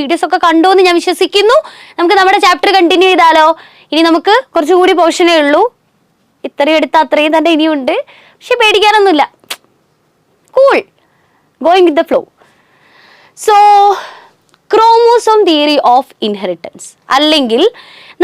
Videos ഒക്കെ കണ്ടോ എന്ന് ഞാൻ വിശ്വസിക്കുന്നു. നമുക്ക് നമ്മുടെ ചാപ്റ്റർ കണ്ടിന്യൂ ചെയ്താലോ? ഇനി നമുക്ക് കുറച്ചുകൂടി പോർഷനേ ഉള്ളൂ. ഇത്രയും എടുത്ത അത്രയും തന്നെ ഇനിയുണ്ട്. പക്ഷെ പേടിക്കാനൊന്നുമില്ല. Cool, going with the flow. So chromosome theory of inheritance, അല്ലെങ്കിൽ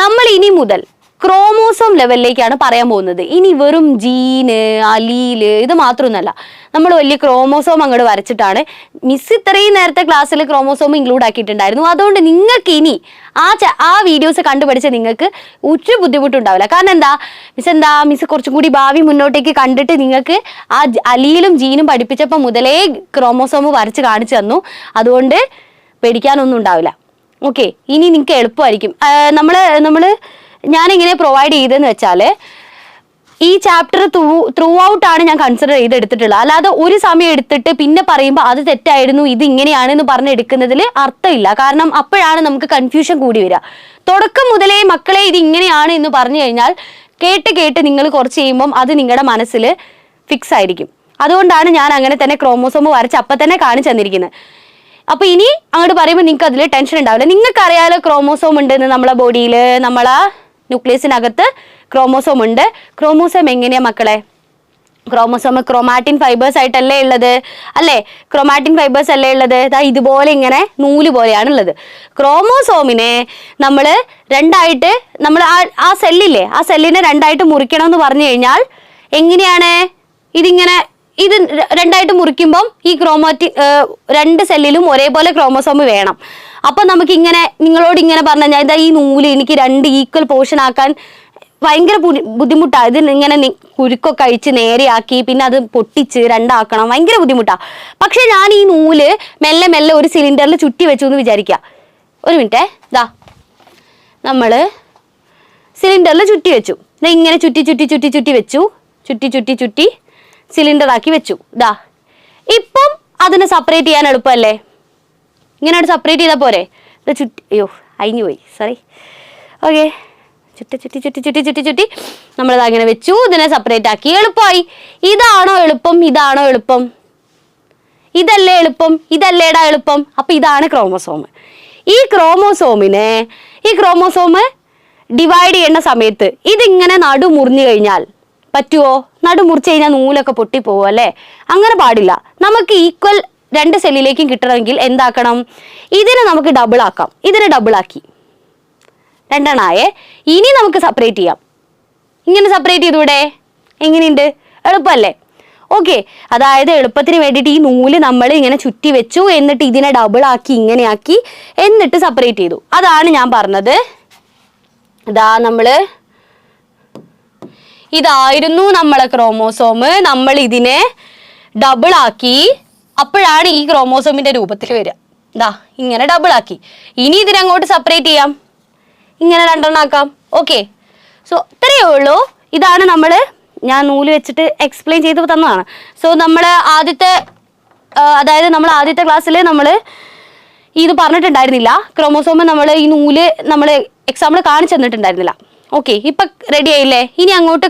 നമ്മൾ ഇനി മുതൽ ക്രോമോസോം ലെവലിലേക്കാണ് പറയാൻ പോകുന്നത്. ഇനി വെറും ജീന്, അലീല് ഇത് മാത്രമൊന്നുമല്ല. നമ്മൾ വലിയ ക്രോമോസോം അങ്ങോട്ട് വരച്ചിട്ടാണ്. മിസ് ഇത്രയും നേരത്തെ ക്ലാസ്സിൽ ക്രോമോസോം ഇൻക്ലൂഡ് ആക്കിയിട്ടുണ്ടായിരുന്നു. അതുകൊണ്ട് നിങ്ങൾക്ക് ഇനി ആ വീഡിയോസ് കണ്ടുപഠിച്ച നിങ്ങൾക്ക് ഒരു ബുദ്ധിമുട്ടുണ്ടാവില്ല. കാരണം മിസ് കുറച്ചും കൂടി ഭാവി മുന്നോട്ടേക്ക് കണ്ടിട്ട് നിങ്ങൾക്ക് ആ അലീലും ജീനും പഠിപ്പിച്ചപ്പോൾ മുതലേ ക്രോമോസോം വരച്ച് കാണിച്ചു തന്നു. അതുകൊണ്ട് പേടിക്കാനൊന്നും ഉണ്ടാവില്ല. ഓക്കെ, ഇനി നിങ്ങൾക്ക് എളുപ്പമായിരിക്കും. ഞാനിങ്ങനെ പ്രൊവൈഡ് ചെയ്തതെന്ന് വെച്ചാൽ ഈ ചാപ്റ്റർ ത്രൂ ഔട്ട് ആണ് ഞാൻ കൺസിഡർ ചെയ്തെടുത്തിട്ടുള്ളത്. അല്ലാതെ ഒരു സമയം എടുത്തിട്ട് പിന്നെ പറയുമ്പോൾ അത് തെറ്റായിരുന്നു, ഇത് ഇങ്ങനെയാണെന്ന് പറഞ്ഞെടുക്കുന്നതിൽ അർത്ഥമില്ല. കാരണം അപ്പോഴാണ് നമുക്ക് കൺഫ്യൂഷൻ കൂടി വരിക. തുടക്കം മുതലേ മക്കളെ ഇത് ഇങ്ങനെയാണ് എന്ന് പറഞ്ഞു കഴിഞ്ഞാൽ കേട്ട് നിങ്ങൾ കുറച്ച് കഴിയുമ്പം അത് നിങ്ങളുടെ മനസ്സിൽ ഫിക്സ് ആയിരിക്കും. അതുകൊണ്ടാണ് ഞാൻ അങ്ങനെ തന്നെ ക്രോമോസോം വരച്ച് അപ്പം തന്നെ കാണിച്ചു തന്നിരിക്കുന്നത്. അപ്പൊ ഇനി അങ്ങോട്ട് പറയുമ്പോൾ നിങ്ങൾക്ക് അതിൽ ടെൻഷൻ ഉണ്ടാവില്ല. നിങ്ങൾക്കറിയാലോ ക്രോമോസോം ഉണ്ടെന്ന് നമ്മളെ ബോഡിയിൽ, നമ്മളെ ന്യൂക്ലിയസിനകത്ത് ക്രോമോസോം ഉണ്ട്. ക്രോമോസോം എങ്ങനെയാ മക്കളെ? ക്രോമോസോം ക്രോമാറ്റിൻ ഫൈബേഴ്സ് ആയിട്ടല്ലേ ഉള്ളത്, അല്ലേ? ക്രോമാറ്റിൻ ഫൈബേഴ്സ് അല്ലേ ഉള്ളത്? ഇതുപോലെ ഇങ്ങനെ നൂല് പോലെയാണ് ഉള്ളത്. ക്രോമോസോമിനെ നമ്മൾ രണ്ടായിട്ട്, നമ്മൾ ആ സെല്ലില്ലേ, ആ സെല്ലിനെ രണ്ടായിട്ട് മുറിക്കണം എന്ന് പറഞ്ഞു കഴിഞ്ഞാൽ എങ്ങനെയാണ്? ഇത് രണ്ടായിട്ട് മുറിക്കുമ്പം ഈ രണ്ട് സെല്ലിലും ഒരേപോലെ ക്രോമോസോം വേണം. അപ്പൊ നമുക്ക് നിങ്ങളോട് ഇങ്ങനെ പറഞ്ഞു കഴിഞ്ഞാൽ ഈ നൂല് എനിക്ക് 2 ഈക്വൽ പോർഷൻ ആക്കാൻ ഭയങ്കര ബുദ്ധിമുട്ടാണ്. ഇത് ഇങ്ങനെ കുരുക്കൊക്കെ കഴിച്ച് നേരെയാക്കി പിന്നെ അത് പൊട്ടിച്ച് രണ്ടാക്കണം, ഭയങ്കര ബുദ്ധിമുട്ടാണ്. പക്ഷെ ഞാൻ ഈ നൂല് മെല്ലെ മെല്ലെ ഒരു സിലിണ്ടറിൽ ചുറ്റി വെച്ചു എന്ന് വിചാരിക്കുക. ഒരു മിനിറ്റേ, നമ്മള് സിലിണ്ടറിൽ ചുറ്റി വെച്ചു. ഇങ്ങനെ ചുറ്റി വെച്ചു, ചുറ്റി സിലിണ്ടർ ആക്കി വെച്ചു. ഇപ്പം അതിനെ സെപ്പറേറ്റ് ചെയ്യാൻ എളുപ്പമല്ലേ? ഇങ്ങനെ സെപ്പറേറ്റ് ചെയ്താൽ പോരെ? അയിഞ്ഞു പോയി, സോറി. ഓക്കെ, ചുറ്റി നമ്മളിത് അങ്ങനെ വെച്ചു. ഇതിനെ സെപ്പറേറ്റ് ആക്കി, എളുപ്പമായി. ഇതാണോ എളുപ്പം? ഇതല്ലേ എളുപ്പം? ഇതല്ലേടാ എളുപ്പം? അപ്പൊ ഇതാണ് ക്രോമോസോം. ഈ ക്രോമോസോം ഡിവൈഡ് ചെയ്യുന്ന സമയത്ത് ഇതിങ്ങനെ നടു മുറിഞ്ഞു കഴിഞ്ഞാൽ പറ്റുമോ? നടു മുറിച്ച് കഴിഞ്ഞാൽ നൂലൊക്കെ പൊട്ടിപ്പോവും അല്ലേ? അങ്ങനെ പാടില്ല. നമുക്ക് ഈക്വൽ 2 സെല്ലിലേക്കും കിട്ടണമെങ്കിൽ എന്താക്കണം? ഇതിനെ നമുക്ക് ഡബിൾ ആക്കാം. ഇതിനെ ഡബിൾ ആക്കി 2 എണ്ണായേ. ഇനി നമുക്ക് സെപ്പറേറ്റ് ചെയ്യാം. ഇങ്ങനെ സെപ്പറേറ്റ് ചെയ്തൂടെ? എങ്ങനെയുണ്ട്? എളുപ്പമല്ലേ? ഓക്കെ, അതായത് എളുപ്പത്തിന് വേണ്ടിയിട്ട് ഈ നൂല് നമ്മൾ ഇങ്ങനെ ചുറ്റി വെച്ചു, എന്നിട്ട് ഇതിനെ ഡബിൾ ആക്കി ഇങ്ങനെയാക്കി, എന്നിട്ട് സെപ്പറേറ്റ് ചെയ്തു. അതാണ് ഞാൻ പറഞ്ഞത്. ഇതായിരുന്നു നമ്മളെ ക്രോമോസോം. നമ്മൾ ഇതിനെ ഡബിൾ ആക്കി, അപ്പോഴാണ് ഈ ക്രോമോസോമിന്റെ രൂപത്തിൽ വരിക. ഇങ്ങനെ ഡബിൾ ആക്കി. ഇനി ഇതിനങ്ങോട്ട് സെപ്പറേറ്റ് ചെയ്യാം, ഇങ്ങനെ 2 എണ്ണം ആക്കാം. ഓക്കെ, സോ ഇത്രയേ ഉള്ളൂ. ഇതാണ് ഞാൻ നൂല് വെച്ചിട്ട് എക്സ്പ്ലെയിൻ ചെയ്ത് തന്നതാണ്. സോ നമ്മൾ ആദ്യത്തെ ക്ലാസ്സിൽ നമ്മൾ ഇത് പറഞ്ഞിട്ടുണ്ടായിരുന്നില്ല. ക്രോമോസോം നമ്മൾ ഈ നൂല് നമ്മൾ എക്സാമ്പിൾ കാണിച്ചു തന്നിട്ടുണ്ടായിരുന്നില്ല. ഓക്കെ, ഇപ്പൊ റെഡി ആയില്ലേ? ഇനി അങ്ങോട്ട്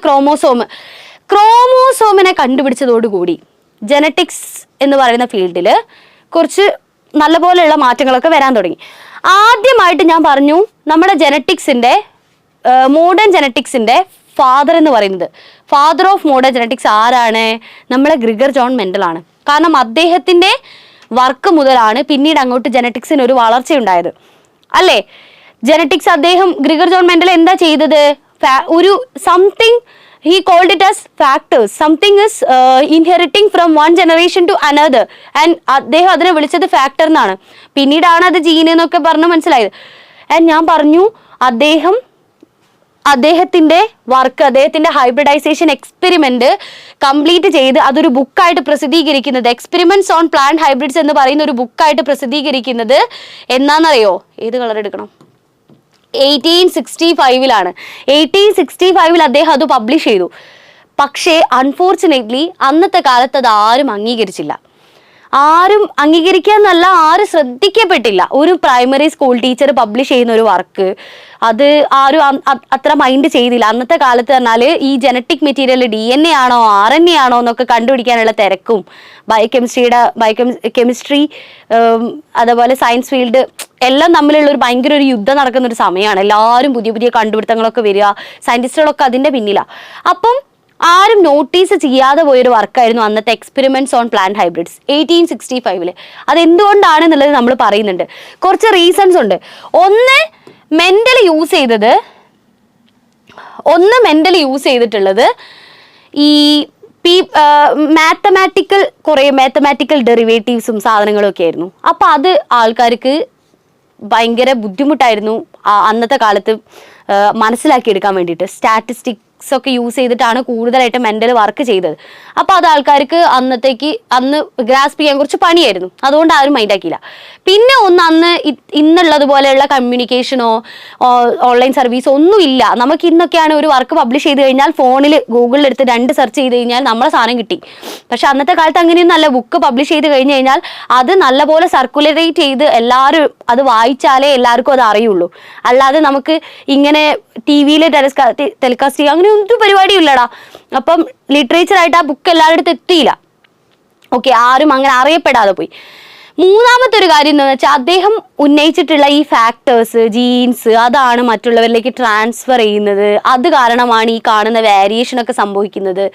ക്രോമോസോമിനെ കണ്ടുപിടിച്ചതോടുകൂടി ജനറ്റിക്സ് എന്ന് പറയുന്ന ഫീൽഡിൽ കുറച്ച് നല്ലപോലെയുള്ള മാറ്റങ്ങളൊക്കെ വരാൻ തുടങ്ങി. ആദ്യമായിട്ട് ഞാൻ പറഞ്ഞു നമ്മുടെ മോഡേൺ ജനറ്റിക്സിന്റെ ഫാദർ എന്ന് പറയുന്നത്, ഫാദർ ഓഫ് മോഡേൺ ജനറ്റിക്സ് ആരാണ്? നമ്മളെ ഗ്രിഗർ ജോൺ മെൻഡൽ ആണ്. കാരണം അദ്ദേഹത്തിന്റെ വർക്ക് മുതലാണ് പിന്നീട് അങ്ങോട്ട് ജനറ്റിക്സിന് ഒരു വളർച്ചയുണ്ടായത്, അല്ലേ? ഗ്രിഗർ ജോൺ മെൻഡൽ എന്താ ചെയ്തത്? ഒരു something he called it as factors. Something is inheriting from one generation to another, and അദ്ദേഹം അതിനെ വിളിച്ചത് ഫാക്ടർ എന്നാണ്. പിന്നീടാണ് അത് ജീൻ എന്നൊക്കെ പറഞ്ഞ് മനസ്സിലായത്. ആൻഡ് ഞാൻ പറഞ്ഞു അദ്ദേഹത്തിന്റെ വർക്ക്, അദ്ദേഹത്തിന്റെ ഹൈബ്രിഡൈസേഷൻ എക്സ്പെരിമെന്റ് കംപ്ലീറ്റ് ചെയ്ത് അതൊരു ബുക്കായിട്ട് പ്രസിദ്ധീകരിക്കുന്നത്, എക്സ്പെരിമെന്റ്സ് ഓൺ പ്ലാന്റ് ഹൈബ്രിഡ്സ് എന്ന് പറയുന്ന ഒരു ബുക്കായിട്ട് പ്രസിദ്ധീകരിക്കുന്നത് എന്നാന്നറിയോ? ഏത് കളർ എടുക്കണം? 1865 1865 അദ്ദേഹം അത് പബ്ലിഷ് ചെയ്തു. പക്ഷേ അൺഫോർച്ചുനേറ്റ്ലി അന്നത്തെ കാലത്ത് അത് ആരും അംഗീകരിച്ചില്ല. ആരും അംഗീകരിക്കാന്നല്ല, ആരും ശ്രദ്ധിക്കപ്പെട്ടില്ല. ഒരു പ്രൈമറി സ്കൂൾ ടീച്ചർ പബ്ലിഷ് ചെയ്യുന്ന ഒരു വർക്ക് അത് ആരും അത്ര മൈൻഡ് ചെയ്തില്ല. അന്നത്തെ കാലത്ത് പറഞ്ഞാല് ഈ ജനറ്റിക് മെറ്റീരിയൽ DNA ആണോ RNA ആണോ എന്നൊക്കെ കണ്ടുപിടിക്കാനുള്ള തിരക്കും, കെമിസ്ട്രി അതുപോലെ സയൻസ് ഫീൽഡ് എല്ലാം തമ്മിലുള്ള ഒരു ഭയങ്കര ഒരു യുദ്ധം നടക്കുന്ന ഒരു സമയമാണ്. എല്ലാവരും പുതിയ പുതിയ കണ്ടുപിടുത്തങ്ങളൊക്കെ വരിക, സയന്റിസ്റ്റുകളൊക്കെ അതിന്റെ പിന്നിലാണ്. അപ്പം ആരും നോട്ടീസ് ചെയ്യാതെ പോയൊരു വർക്കായിരുന്നു അന്നത്തെ എക്സ്പെരിമെന്റ്സ് ഓൺ പ്ലാന്റ് ഹൈബ്രിഡ്സ് 1865. അതെന്തുകൊണ്ടാണെന്നുള്ളത് നമ്മൾ പറയുന്നുണ്ട്. കുറച്ച് റീസൺസ് ഉണ്ട്. ഒന്ന് മെന്റൽ യൂസ് ചെയ്തിട്ടുള്ളത് ഈ മാത്തമാറ്റിക്കൽ ഡെറിവേറ്റീവ്സും സാധനങ്ങളും ഒക്കെ ആയിരുന്നു. അപ്പൊ അത് ആൾക്കാർക്ക് ഭയങ്കര ബുദ്ധിമുട്ടായിരുന്നു അന്നത്തെ കാലത്ത് മനസ്സിലാക്കിയെടുക്കാൻ വേണ്ടിയിട്ട്. സ്റ്റാറ്റിസ്റ്റിക്സ് ഒക്കെ യൂസ് ചെയ്തിട്ടാണ് കൂടുതലായിട്ട് മെന്റൽ വർക്ക് ചെയ്തത്. അപ്പൊ അത് ആൾക്കാർക്ക് അന്ന് ഗ്രാസ്പ് ചെയ്യാൻ കുറച്ച് പണിയായിരുന്നു. അതുകൊണ്ട് ആരും മൈൻഡാക്കിയില്ല. പിന്നെ അന്ന് ഇന്നുള്ളത് പോലെയുള്ള കമ്മ്യൂണിക്കേഷനോ ഓൺലൈൻ സർവീസോ ഒന്നും ഇല്ല. നമുക്ക് ഇന്നൊക്കെയാണ് ഒരു വർക്ക് പബ്ലിഷ് ചെയ്ത് കഴിഞ്ഞാൽ ഫോണിൽ ഗൂഗിളിൽ എടുത്ത് 2 സെർച്ച് ചെയ്ത് കഴിഞ്ഞാൽ നമ്മളെ സാധനം കിട്ടി. പക്ഷെ അന്നത്തെ കാലത്ത് അങ്ങനെയൊന്നും അല്ല. ബുക്ക് പബ്ലിഷ് ചെയ്ത് കഴിഞ്ഞ് കഴിഞ്ഞാൽ അത് നല്ലപോലെ സർക്കുലേറ്റ് ചെയ്ത് എല്ലാവരും അത് വായിച്ചാലേ എല്ലാവർക്കും അത് അറിയുള്ളൂ. അല്ലാതെ നമുക്ക് ഇങ്ങനെ TV-യിൽ ടെലികാസ്റ്റ് ചെയ്യുക അങ്ങനെ ഒന്നും പരിപാടിയും ഇല്ലടാ. അപ്പം ലിറ്ററേച്ചറായിട്ട് ആ ബുക്ക് എല്ലാവരുടെ അടുത്ത് എത്തിയില്ല. ഓക്കെ, ആരും അങ്ങനെ അറിയപ്പെടാതെ പോയി. മൂന്നാമത്തെ ഒരു കാര്യം എന്താണെന്ന് വെച്ചാൽ അദ്ദേഹം ഉന്നയിച്ചിട്ടുള്ള ഈ ഫാക്ടേഴ്സ്, ജീൻസ്, അതാണ് മറ്റുള്ളവരിലേക്ക് ട്രാൻസ്ഫർ ചെയ്യുന്നത്. അത് കാരണമാണ് ഈ കാണുന്ന വേരിയേഷൻ ഒക്കെ സംഭവിക്കുന്നത്.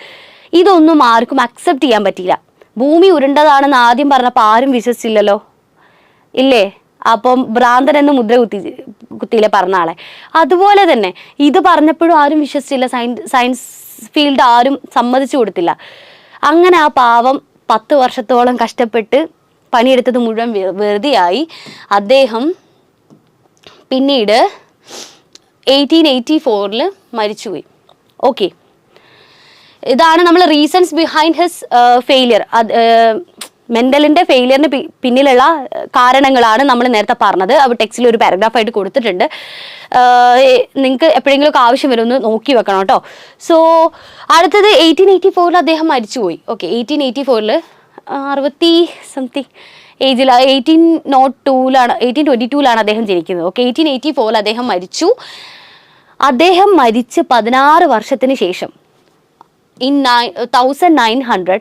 ഇതൊന്നും ആർക്കും അക്സെപ്റ്റ് ചെയ്യാൻ പറ്റിയില്ല. ഭൂമി ഉരുണ്ടതാണെന്ന് ആദ്യം പറഞ്ഞപ്പോൾ ആരും വിശ്വസിച്ചില്ലല്ലോ, ഇല്ലേ? അപ്പം ഭ്രാന്തൻ എന്ന് മുദ്ര കുത്തിയിലെ പറഞ്ഞ ആളെ. അതുപോലെ തന്നെ ഇത് പറഞ്ഞപ്പോഴും ആരും വിശ്വസിച്ചില്ല. സയൻസ് ഫീൽഡ് ആരും സമ്മതിച്ചു കൊടുത്തില്ല. അങ്ങനെ ആ പാവം 10 വർഷത്തോളം കഷ്ടപ്പെട്ട് പണിയെടുത്തത് മുഴുവൻ വെറുതെയായി. അദ്ദേഹം പിന്നീട് 1884 മരിച്ചുപോയി. ഓക്കെ, ഇതാണ് നമ്മൾ റീസൺസ് ബിഹൈൻഡ് ഹിസ് ഫെയിലിയർ. മെന്റലിന്റെ ഫെയിലിയറിന് പിന്നിലുള്ള കാരണങ്ങളാണ് നമ്മൾ നേരത്തെ പറഞ്ഞത്. അത് ടെക്സ്റ്റിൽ ഒരു പാരഗ്രാഫായിട്ട് കൊടുത്തിട്ടുണ്ട്. നിങ്ങൾക്ക് എപ്പോഴെങ്കിലും ഒക്കെ ആവശ്യം വരുമെന്ന് നോക്കി വെക്കണം കേട്ടോ. സോ അടുത്തത് 1884 അദ്ദേഹം മരിച്ചുപോയി. ഓക്കെ, 1884 60 സംതിങ് ഏജിൽ, 1822 അദ്ദേഹം ജനിക്കുന്നത്. ഓക്കെ, 1884 അദ്ദേഹം മരിച്ചു. അദ്ദേഹം മരിച്ച് 16 വർഷത്തിന് ശേഷം 1900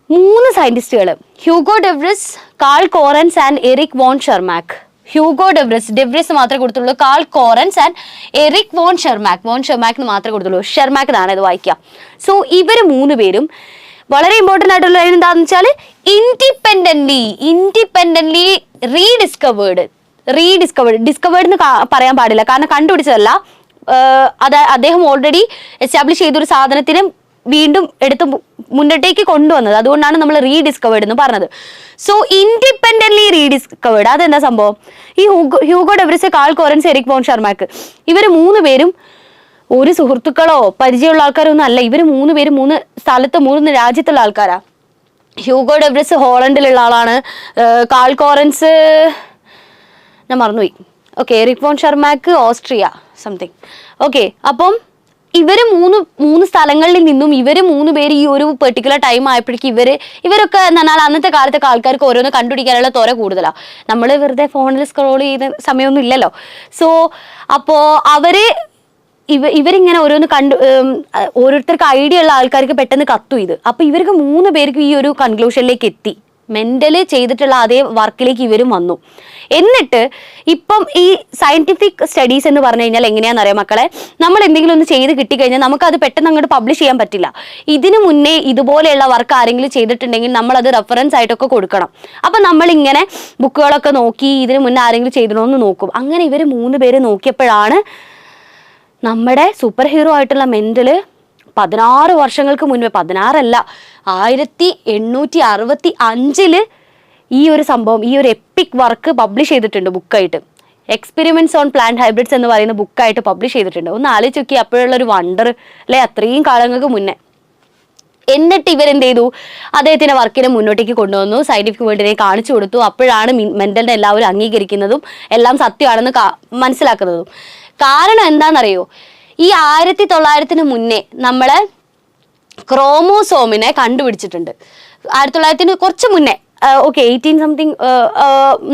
3 സയന്റിസ്റ്റുകൾ, Hugo de Vries, Carl Correns and Erich von Tschermak. Hugo de Vries മാത്രമേ കൊടുത്തുള്ളൂ. Carl Correns and Erich von ഷെർമാക്കിന് മാത്രമേ കൊടുത്തുള്ളൂ. ഷെർമാക് എന്നാണ് ഇത് വായിക്കുക. സോ ഇവർ 3 പേരും വളരെ ഇമ്പോർട്ടൻ്റ് ആയിട്ടുള്ള എന്താണെന്ന് വെച്ചാൽ ഇൻഡിപെൻഡൻ്റ്ലി ഡിസ്കവേർഡ് എന്ന് പറയാൻ പാടില്ല, കാരണം കണ്ടുപിടിച്ചതല്ല. അദ്ദേഹം ഓൾറെഡി എസ്റ്റാബ്ലിഷ് ചെയ്തൊരു സാധനത്തിന് വീണ്ടും എടുത്ത് മുന്നോട്ടേക്ക് കൊണ്ടുവന്നത്. അതുകൊണ്ടാണ് നമ്മൾ റീഡിസ്കവേർഡ് എന്ന് പറഞ്ഞത്. സോ ഇൻഡിപെൻഡൻ്റ്ലി റീഡിസ്കവേർഡ് അതെന്താ സംഭവം? ഈ Hugo de Vries, Carl Correns, Erich von Tschermak ഇവർ 3 പേരും ഒരു സുഹൃത്തുക്കളോ പരിചയമുള്ള ആൾക്കാരോ ഒന്നും അല്ല. ഇവർ 3 പേരും 3 സ്ഥലത്ത് 3 രാജ്യത്തുള്ള ആൾക്കാരാ. ഹ്യൂഗോ ഡെവ്രിസ് ഹോളണ്ടിലുള്ള ആളാണ്. കാൾ കോറൻസ് ഞാൻ മറന്നുപോയി. Okay, Erich von Tschermak Austria something. Okay, അപ്പം ഇവര് മൂന്ന് സ്ഥലങ്ങളിൽ നിന്നും ഇവര് 3 പേര് ഈ ഒരു പെർട്ടിക്കുലർ ടൈം ആയപ്പോഴേക്കും ഇവരൊക്കെ എന്ന് പറഞ്ഞാൽ അന്നത്തെ കാലത്തൊക്കെ ആൾക്കാർക്ക് ഓരോന്ന് കണ്ടുപിടിക്കാനുള്ള ത്വര കൂടുതലാണ്. നമ്മൾ വെറുതെ ഫോണിൽ സ്ക്രോൾ ചെയ്ത സമയമൊന്നും ഇല്ലല്ലോ. സോ അപ്പോൾ ഇവരിങ്ങനെ ഓരോന്ന് ഓരോരുത്തർക്ക് ഐഡിയ ഉള്ള ആൾക്കാർക്ക് പെട്ടെന്ന് കത്തു ഇത്. അപ്പൊ ഇവർക്ക് 3 പേർക്ക് ഈ ഒരു കൺക്ലൂഷനിലേക്ക് എത്തി. മെന്റലി ചെയ്തിട്ടുള്ള അതേ വർക്കിലേക്ക് ഇവരും വന്നു. എന്നിട്ട് ഇപ്പം ഈ സയന്റിഫിക് സ്റ്റഡീസ് എന്ന് പറഞ്ഞു കഴിഞ്ഞാൽ എങ്ങനെയാണെന്നറിയാം മക്കളെ, നമ്മൾ എന്തെങ്കിലും ഒന്ന് ചെയ്ത് കിട്ടിക്കഴിഞ്ഞാൽ നമുക്കത് പെട്ടെന്ന് അങ്ങോട്ട് പബ്ലിഷ് ചെയ്യാൻ പറ്റില്ല. ഇതിനു മുന്നേ ഇതുപോലെയുള്ള വർക്ക് ആരെങ്കിലും ചെയ്തിട്ടുണ്ടെങ്കിൽ നമ്മളത് റെഫറൻസ് ആയിട്ടൊക്കെ കൊടുക്കണം. അപ്പം നമ്മളിങ്ങനെ ബുക്കുകളൊക്കെ നോക്കി ഇതിനു മുന്നേ ആരെങ്കിലും ചെയ്തിടണമെന്ന് നോക്കും. അങ്ങനെ ഇവർ 3 പേര് നോക്കിയപ്പോഴാണ് നമ്മുടെ സൂപ്പർ ഹീറോ ആയിട്ടുള്ള മെന്റല് 16 വർഷങ്ങൾക്ക് മുൻപേ, 16 അല്ല 1865 ഈ ഒരു സംഭവം, ഈ ഒരു എപ്പിക് വർക്ക് പബ്ലിഷ് ചെയ്തിട്ടുണ്ട് ബുക്കായിട്ട്. എക്സ്പെരിമെന്റ്സ് ഓൺ പ്ലാന്റ് ഹൈബ്രിഡ്സ് എന്ന് പറയുന്ന ബുക്കായിട്ട് പബ്ലിഷ് ചെയ്തിട്ടുണ്ട്. ഒന്ന് ആലോചിച്ച് നോക്കി, അപ്പോഴുള്ള ഒരു വണ്ടർ അല്ലെ, അത്രയും കാലങ്ങൾക്ക് മുന്നേ. എന്നിട്ട് ഇവരെന്ത് ചെയ്തു, അദ്ദേഹത്തിന്റെ വർക്കിനെ മുന്നോട്ടേക്ക് കൊണ്ടുവന്നു, സയന്റിഫിക് വേൾഡിനെ കാണിച്ചു കൊടുത്തു. അപ്പോഴാണ് മെന്റലിനെ എല്ലാവരും അംഗീകരിക്കുന്നതും എല്ലാം സത്യമാണെന്ന് മനസ്സിലാക്കുന്നതും. കാരണം എന്താണെന്നറിയോ, ഈ 1900 മുന്നേ നമ്മള് ക്രോമോസോമിനെ കണ്ടുപിടിച്ചിട്ടുണ്ട് 1900 കുറച്ച് മുന്നേ. Okay 18 something.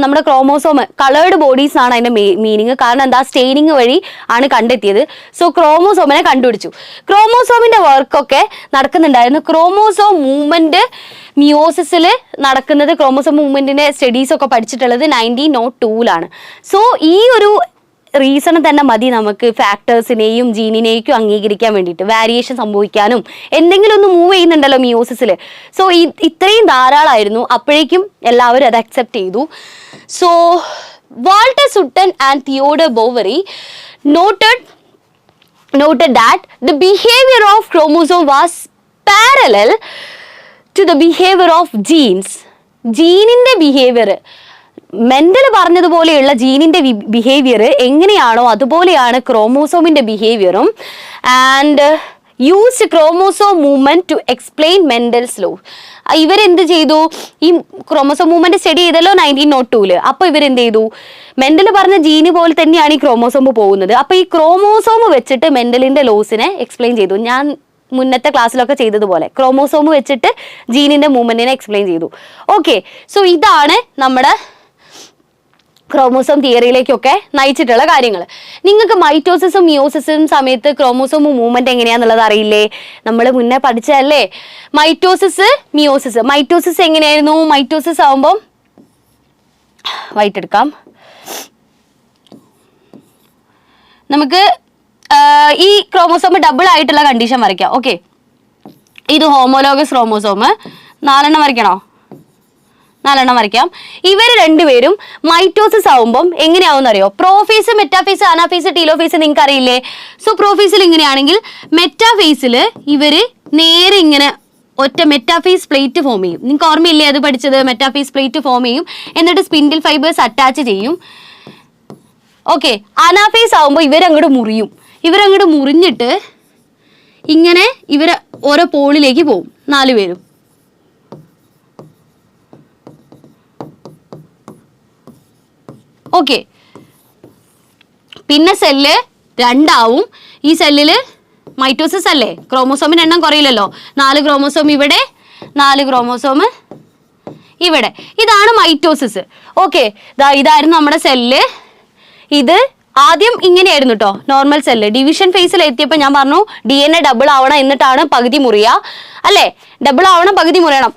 നമ്മുടെ ക്രോമോസോം കളേർഡ് ബോഡീസ് ആണ് അതിന്റെ മീനിങ്. കാരണം എന്താ, സ്റ്റെയിനിങ് വഴി ആണ് കണ്ടെത്തിയത്. സോ ക്രോമോസോമിനെ കണ്ടുപിടിച്ചു. ക്രോമോസോമിന്റെ വർക്കൊക്കെ നടക്കുന്നുണ്ടായിരുന്നു. ക്രോമോസോം മൂവ്മെന്റ് മിയോസിസിൽ നടക്കുന്നത്, ക്രോമോസോം മൂവ്മെന്റിന്റെ സ്റ്റഡീസ് ഒക്കെ പഠിച്ചിട്ടുള്ളത് 1902 സോ ഈ ഒരു റീസൺ തന്നെ മതി നമുക്ക് ഫാക്ടേഴ്സിനെയും ജീനിനെയും അംഗീകരിക്കാൻ വേണ്ടിയിട്ട്, വാരിയേഷൻ സംഭവിക്കാനും. എന്തെങ്കിലും ഒന്ന് മൂവ് ചെയ്യുന്നുണ്ടല്ലോ മിയോസിസിൽ. സോ ഇത്രയും ധാരാളമായിരുന്നു. അപ്പോഴേക്കും എല്ലാവരും അത് അക്സെപ്റ്റ് ചെയ്തു. So Walter Sutton and Theodor Boveri noted that the behavior of chromosome was parallel to the behavior of genes. ജീനിന്റെ ബിഹേവിയർ, മെന്റൽ പറഞ്ഞതുപോലെയുള്ള ജീനിന്റെ ബിഹേവിയർ എങ്ങനെയാണോ അതുപോലെയാണ് ക്രോമോസോമിന്റെ ബിഹേവിയറും. And used chromosome movement to explain Mendel's law. ഇവരെന്ത് ചെയ്തു, ഈ ക്രോമോസോം മൂവ്മെന്റ് സ്റ്റഡി ചെയ്തല്ലോ 1902. അപ്പോൾ ഇവരെന്ത് ചെയ്തു, മെന്റൽ പറഞ്ഞ ജീന് പോലെ തന്നെയാണ് ഈ ക്രോമോസോം പോകുന്നത്. അപ്പോൾ ഈ ക്രോമോസോം വെച്ചിട്ട് മെന്റലിന്റെ ലോസിനെ എക്സ്പ്ലെയിൻ ചെയ്തു. ഞാൻ മുന്നത്തെ ക്ലാസ്സിലൊക്കെ ചെയ്തതുപോലെ ക്രോമോസോം വെച്ചിട്ട് ജീനിന്റെ മൂവ്മെന്റിനെ എക്സ്പ്ലെയിൻ ചെയ്തു. ഓക്കെ, സോ ഇതാണ് നമ്മുടെ ക്രോമോസോം തിയറിയിലേക്കൊക്കെ നയിച്ചിട്ടുള്ള കാര്യങ്ങൾ. നിങ്ങൾക്ക് മൈറ്റോസിസും മിയോസിസും സമയത്ത് ക്രോമോസോം മൂവ്മെന്റ് എങ്ങനെയാന്നുള്ളത് അറിയില്ലേ? നമ്മൾ മുന്നേ പഠിച്ചതല്ലേ മൈറ്റോസിസ് മിയോസിസ്. മൈറ്റോസിസ് എങ്ങനെയായിരുന്നു? മൈറ്റോസിസ് ആവുമ്പം വൈറ്റ് എടുക്കാം. നമുക്ക് ഈ ക്രോമോസോം ഡബിൾ ആയിട്ടുള്ള കണ്ടീഷൻ വരയ്ക്കാം. ഓക്കെ, ഇത് ഹോമോലോഗസ് ക്രോമോസോം 4 വരയ്ക്കണോ? 4 വരയ്ക്കാം. ഇവർ രണ്ടുപേരും മൈറ്റോസിസ് ആവുമ്പം എങ്ങനെയാവും അറിയോ? പ്രോഫേസ്, മെറ്റാഫേസ്, അനാഫേസ്, ടീലോഫേസ് നിങ്ങൾക്ക് അറിയില്ലേ? സോ പ്രോഫേസിൽ ഇങ്ങനെയാണെങ്കിൽ മെറ്റാഫേസിൽ ഇവര് നേരെ ഇങ്ങനെ ഒറ്റ മെറ്റാഫേസ് പ്ലേറ്റ് ഫോം ചെയ്യും. നിങ്ങൾക്ക് ഓർമ്മയില്ലേ അത് പഠിച്ചത്? മെറ്റാഫേസ് പ്ലേറ്റ് ഫോം ചെയ്യും, എന്നിട്ട് സ്പിൻഡിൽ ഫൈബേഴ്സ് അറ്റാച്ച് ചെയ്യും. ഓക്കെ, അനാഫേസ് ആവുമ്പോൾ ഇവരങ്ങോട്ട് മുറിയും. ഇവരങ്ങോട്ട് മുറിഞ്ഞിട്ട് ഇങ്ങനെ ഇവര് ഓരോ പോളിലേക്ക് പോവും 4 പേരും. ഓക്കെ, പിന്നെ സെല്ല് 2 ആവും. ഈ സെല്ലില് മൈറ്റോസിസ് അല്ലേ, ക്രോമോസോമിന്റെ എണ്ണം കുറയില്ലല്ലോ. 4 ക്രോമോസോം ഇവിടെ, 4 ക്രോമോസോം ഇവിടെ. ഇതാണ് മൈറ്റോസിസ്. ഓക്കെ, ഇതായിരുന്നു നമ്മുടെ സെല്ല്. ഇത് ആദ്യം ഇങ്ങനെയായിരുന്നു കേട്ടോ, നോർമൽ സെല്ല്. ഡിവിഷൻ ഫേസിൽ എത്തിയപ്പോൾ ഞാൻ പറഞ്ഞു DNA ഡബിൾ ആവണം, എന്നിട്ടാണ് പകുതി മുറിയുക അല്ലേ? ഡബിൾ ആവണം, പകുതി മുറിയണം.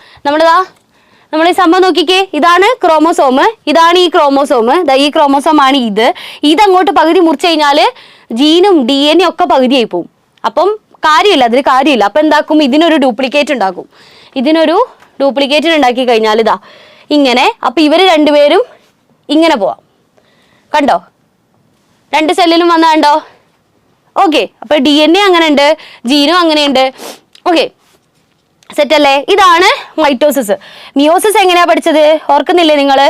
നമ്മൾ ഈ സംഭവം നോക്കിക്കേ, ഇതാണ് ക്രോമോസോം, ഇതാണ് ഈ ക്രോമോസോം, ഈ ക്രോമോസോം ആണ് ഇത്. ഇതങ്ങോട്ട് പകുതി മുറിച്ചു കഴിഞ്ഞാൽ ജീനും DNA ഒക്കെ പകുതിയായി പോവും. അപ്പം കാര്യമില്ല, അതിന് കാര്യമില്ല. അപ്പം എന്താക്കും, ഇതിനൊരു ഡ്യൂപ്ലിക്കേറ്റ് ഉണ്ടാക്കും. ഇതിനൊരു ഡ്യൂപ്ലിക്കേറ്റ് ഉണ്ടാക്കി കഴിഞ്ഞാൽ ഇതാ ഇങ്ങനെ. അപ്പം ഇവർ രണ്ടുപേരും ഇങ്ങനെ പോവാം. കണ്ടോ, 2 സെല്ലിലും വന്ന കണ്ടോ? ഓക്കെ, അപ്പൊ DNA അങ്ങനെ ഉണ്ട്, ജീനും അങ്ങനെയുണ്ട്. ഓക്കെ, സെറ്റ് അല്ലേ? ഇതാണ് മൈറ്റോസിസ്. മിയോസിസ് എങ്ങനെയാ പഠിച്ചത് ഓർക്കുന്നില്ലേ നിങ്ങള്?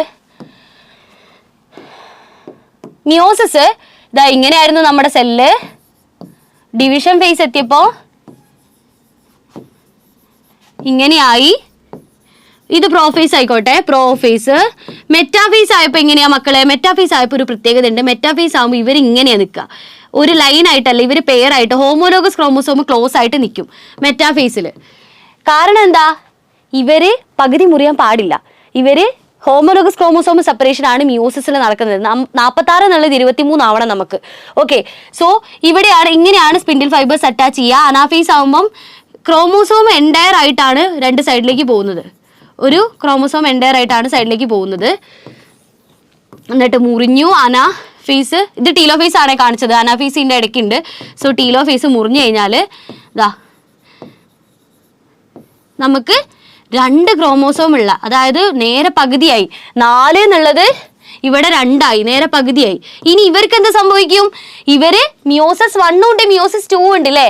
മിയോസിസ് ഇതാ ഇങ്ങനെയായിരുന്നു നമ്മുടെ സെല്ല്. ഡിവിഷൻ ഫേസ് എത്തിയപ്പോ ഇങ്ങനെയായി. ഇത് പ്രോഫേസ് ആയിക്കോട്ടെ, പ്രോഫേസ്. മെറ്റാഫേസ് ആയപ്പോൾ എങ്ങനെയാ മക്കളെ? മെറ്റാഫേസ് ആയപ്പോൾ ഒരു പ്രത്യേകത ഉണ്ട്. മെറ്റാഫേസ് ആകുമ്പോൾ ഇവർ ഇങ്ങനെയാ നിൽക്കുക, ഒരു ലൈൻ ആയിട്ടല്ല, ഇവർ പെയർ ആയിട്ട്. ഹോമോലോഗസ് ക്രോമോസോം ക്ലോസ് ആയിട്ട് നിൽക്കും മെറ്റാഫേസിൽ. കാരണം എന്താ? ഇവര് പകുതി മുറിയാൻ പാടില്ല. ഇവര് ഹോമോലോഗസ് ക്രോമോസോം സെപ്പറേഷൻ ആണ് മിയോസിസിൽ നടക്കുന്നത്. 46 എന്നുള്ളത് 23 ആവണം നമുക്ക്. ഓക്കെ, സോ ഇവിടെയാണ് ഇങ്ങനെയാണ് സ്പിൻഡിൽ ഫൈബേഴ്സ് അറ്റാച്ച് ചെയ്യുക. അനാഫേസ് ആകുമ്പം ക്രോമോസോം എൻഡയർ ആയിട്ടാണ് 2 സൈഡിലേക്ക് പോകുന്നത്. ഒരു ക്രോമോസോം എൻഡയർ ആയിട്ടാണ് സൈഡിലേക്ക് പോകുന്നത്. എന്നിട്ട് മുറിഞ്ഞു അനാഫേസ്. ഇത് ടീലോഫേസ് ആണ് കാണിച്ചത്, അനാഫേസിന്റെ ഇടയ്ക്കുണ്ട്. സോ ടീലോഫേസ് മുറിഞ്ഞു കഴിഞ്ഞാൽ ഇതാ നമുക്ക് 2 ക്രോമോസോം ഉള്ള, അതായത് നേരെ പകുതിയായി. 4 എന്നുള്ളത് ഇവിടെ 2 ആയി, നേരെ പകുതിയായി. ഇനി ഇവർക്ക് എന്ത് സംഭവിക്കും? ഇവര് മിയോസിസ് 1 ഉണ്ട്, മിയോസിസ് 2 ഉണ്ട് അല്ലേ?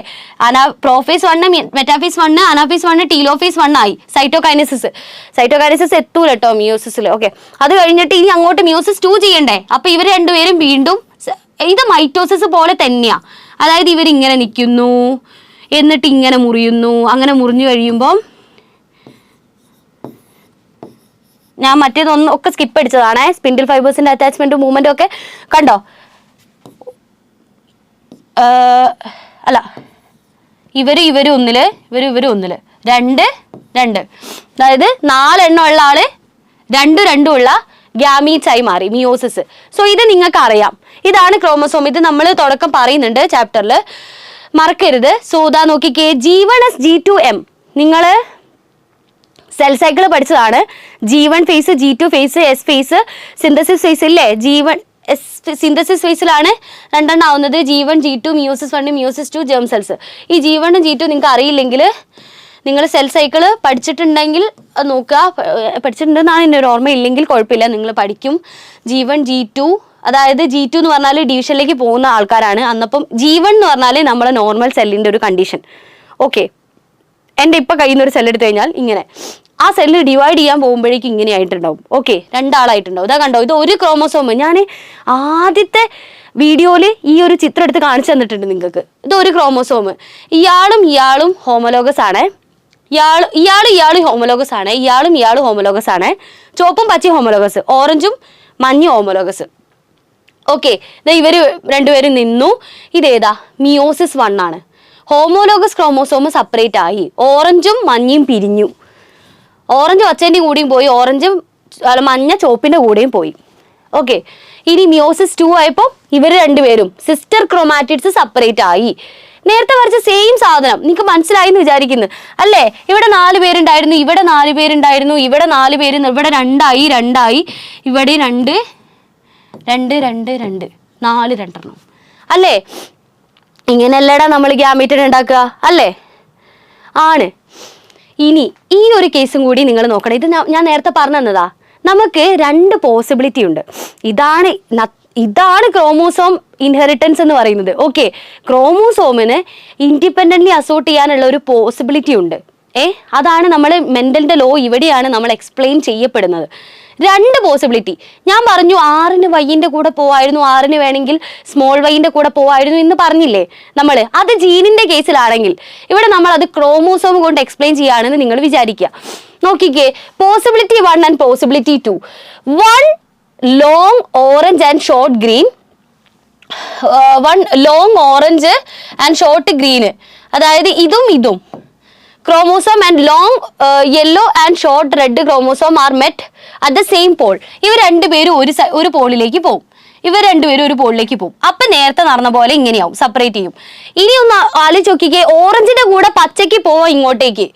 പ്രോഫേസ് 1, മെറ്റാഫേസ് 1, അനാഫേസ് 1, ടീലോഫേസ് 1 ആയി. സൈറ്റോകൈനസിസ് എത്തൂല കേട്ടോ മിയോസിസിൽ. ഓക്കെ, അത് കഴിഞ്ഞിട്ട് ഇനി അങ്ങോട്ട് മിയോസിസ് 2 ചെയ്യണ്ടേ? അപ്പൊ ഇവർ രണ്ടുപേരും വീണ്ടും, ഇത് മൈറ്റോസിസ് പോലെ തന്നെയാ. അതായത് ഇവരിങ്ങനെ നിൽക്കുന്നു, എന്നിട്ട് ഇങ്ങനെ മുറിയുന്നു. അങ്ങനെ മുറിഞ്ഞു കഴിയുമ്പോൾ ഞാൻ മറ്റേതൊന്നും ഒക്കെ സ്കിപ്പ് അടിച്ചതാണേ. സ്പിൻഡിൽ ഫൈബേഴ്സിന്റെ അറ്റാച്ച്മെന്റും മൂവ്മെന്റും ഒക്കെ കണ്ടോ? അല്ല, ഇവര് ഒന്നില് ഇവര് ഒന്നില് 2 2. അതായത് 4 എണ്ണം ഉള്ള ആള് 2 2 ഉള്ള ഗ്യാമീറ്റ്സ് ആയി മാറി, മിയോസിസ്. സോ ഇത് നിങ്ങൾക്ക് അറിയാം, ഇതാണ് ക്രോമസോം. ഇത് നമ്മൾ തുടക്കം പറയുന്നുണ്ട് ചാപ്റ്ററിൽ, മറക്കരുത്. സോ ഇതാ നോക്കിക്കേ, G1S G2M നിങ്ങൾ സെൽ സൈക്കിൾ പഠിച്ചതാണ്. G1 phase, G2 phase, S phase, synthesis phase ഇല്ലേ? G1 സിന്തസിസ് ഫേസിലാണ് 2 എണ്ണം ആവുന്നത്. G1 G2 meiosis 1 meiosis 2 germ cells. ഈ G1 G2 നിങ്ങൾക്ക് അറിയില്ലെങ്കിൽ നിങ്ങൾ സെൽ സൈക്കിൾ പഠിച്ചിട്ടുണ്ടെങ്കിൽ നോക്കുക, പഠിച്ചിട്ടുണ്ടെന്നാണ് എൻ്റെ ഒരു ഓർമ്മ, ഇല്ലെങ്കിൽ കുഴപ്പമില്ല, നിങ്ങൾ പഠിക്കും. G1 G2, അതായത് G2 എന്ന് പറഞ്ഞാൽ ഡിവിഷനിലേക്ക് പോകുന്ന ആൾക്കാരാണ്. അന്നപ്പം G1 എന്ന് പറഞ്ഞാൽ നമ്മളെ നോർമൽ സെല്ലിൻ്റെ ഒരു കണ്ടീഷൻ. ഓക്കെ, എൻ്റെ ഇപ്പം കയ്യിൽ നിന്ന് ഒരു സെൽ എടുത്തു കഴിഞ്ഞാൽ ഇങ്ങനെ, ആ സെല്ല് ഡിവൈഡ് ചെയ്യാൻ പോകുമ്പോഴേക്കും ഇങ്ങനെ ആയിട്ടുണ്ടാവും. ഓക്കെ, 2 ആളായിട്ടുണ്ടാവും. ഇതാ കണ്ടോ, ഇത് ഒരു ക്രോമോസോം. ഞാൻ ആദ്യത്തെ വീഡിയോയിൽ ഈ ഒരു ചിത്രം എടുത്ത് കാണിച്ചു തന്നിട്ടുണ്ട് നിങ്ങൾക്ക്. ഇത് ഒരു ക്രോമോസോം. ഇയാളും ഹോമോലോഗസ് ആണ്. ഇയാളും ഹോമോലോഗസ് ആണ്. ഇയാളും ഹോമോലോഗസ് ആണ്. ചുവപ്പും പച്ചയും ഹോമോലോഗസ്, ഓറഞ്ചും മഞ്ഞയും ഹോമോലോഗസ്. ഓക്കെ, ഇവര് രണ്ടുപേരും നിന്നു. ഇതേതാ? മിയോസിസ് 1 ആണ്. ഹോമോലോഗസ് ക്രോമോസോം സെപ്പറേറ്റ് ആയി, ഓറഞ്ചും മഞ്ഞയും പിരിഞ്ഞു. ഓറഞ്ച് പച്ചേൻ്റെ കൂടെയും പോയി, മഞ്ഞ ചുവപ്പിൻ്റെ കൂടെയും പോയി. ഓക്കെ, ഇനി മിയോസിസ് 2 ആയപ്പോൾ ഇവർ രണ്ടുപേരും സിസ്റ്റർ ക്രോമാറ്റിഡ്സ് സെപ്പറേറ്റ് ആയി. നേരത്തെ വരച്ച സെയിം സാധനം നിങ്ങൾക്ക് മനസ്സിലായി എന്ന് വിചാരിക്കുന്നു അല്ലേ? ഇവിടെ 4 പേരുണ്ടായിരുന്നു, ഇവിടെ 4 പേരുണ്ടായിരുന്നു, ഇവിടെ 4 പേര്, ഇവിടെ 2 ആയി, ഇവിടെ 2 2 2 2 4 രണ്ടെണ്ണം അല്ലേ? ഇങ്ങനെയല്ലേടാ നമ്മൾ ഗ്യാമീറ്റ് ഉണ്ടാക്കുക അല്ലേ? ആണ്. ഇനി ഈ ഒരു കേസും കൂടി നിങ്ങൾ നോക്കണം. ഇത് ഞാൻ നേരത്തെ പറഞ്ഞു തന്നതാ. നമുക്ക് 2 പോസിബിലിറ്റി ഉണ്ട്. ഇതാണ് ക്രോമോസോം ഇൻഹെറിറ്റൻസ് എന്ന് പറയുന്നത്. ഓക്കെ, ക്രോമോസോമിന് ഇൻഡിപെൻഡൻ്റ്ലി അസോർട്ട് ചെയ്യാനുള്ള ഒരു പോസിബിലിറ്റി ഉണ്ട്. അതാണ് നമ്മൾ മെൻ്റലിൻ്റെ ലോ, ഇവിടെയാണ് നമ്മൾ എക്സ്പ്ലെയിൻ ചെയ്യപ്പെടുന്നത്. 2 പോസിബിലിറ്റി. ഞാൻ പറഞ്ഞു 6-ന് വൈൻ്റെ കൂടെ പോവായിരുന്നു, 6-ന് വേണമെങ്കിൽ സ്മോൾ വൈൻ്റെ കൂടെ പോവായിരുന്നു എന്ന് പറഞ്ഞില്ലേ നമ്മൾ? അത് ജീനിൻ്റെ കേസിലാണെങ്കിൽ ഇവിടെ നമ്മൾ അത് ക്രോമോസോം കൊണ്ട് എക്സ്പ്ലെയിൻ ചെയ്യുകയാണെന്ന് നിങ്ങൾ വിചാരിക്കുക. നോക്കിക്കേ, possibility 1 and possibility 2. 1 long orange and short green, 1 long orange and short green, അതായത് ഇതും chromosome and long yellow and short red chromosome are met at the same pole. ഇവർ രണ്ടുപേരും ഒരു പോളിലേക്ക് പോകും. അപ്പൊ നേരത്തെ നടന്ന പോലെ ഇങ്ങനെയാവും, സെപ്പറേറ്റ് ചെയ്യും. ഇനി ഒന്ന് ആലോചിച്ച് നോക്കിക്കേ, ഓറഞ്ചിന്റെ കൂടെ പച്ചയ്ക്ക് പോവാം ഇങ്ങോട്ടേക്ക്,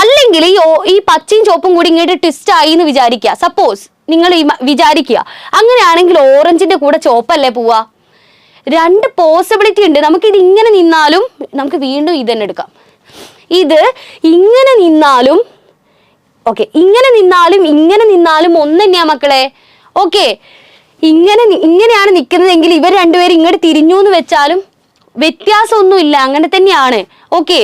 അല്ലെങ്കിൽ ഈ പച്ചയും ചുവപ്പും കൂടി ഇങ്ങോട്ട് ട്വിസ്റ്റ് ആയി എന്ന് വിചാരിക്കുക. സപ്പോസ് നിങ്ങൾ വിചാരിക്കുക അങ്ങനെയാണെങ്കിൽ ഓറഞ്ചിന്റെ കൂടെ ചുവപ്പല്ലേ പോവാ? 2 പോസിബിലിറ്റി ഉണ്ട്. നമുക്കിത് ഇങ്ങനെ നിന്നാലും നമുക്ക് വീണ്ടും ഇത് തന്നെ എടുക്കാം. ഇത് ഇങ്ങനെ നിന്നാലും ഓക്കെ, ഇങ്ങനെ നിന്നാലും ഒന്ന് തന്നെയാ മക്കളെ. ഓക്കെ, ഇങ്ങനെയാണ് നിൽക്കുന്നതെങ്കിൽ ഇവർ രണ്ടുപേരും ഇങ്ങോട്ട് തിരിഞ്ഞു എന്ന് വെച്ചാലും വ്യത്യാസമൊന്നുമില്ല, അങ്ങനെ തന്നെയാണ്. ഓക്കെ,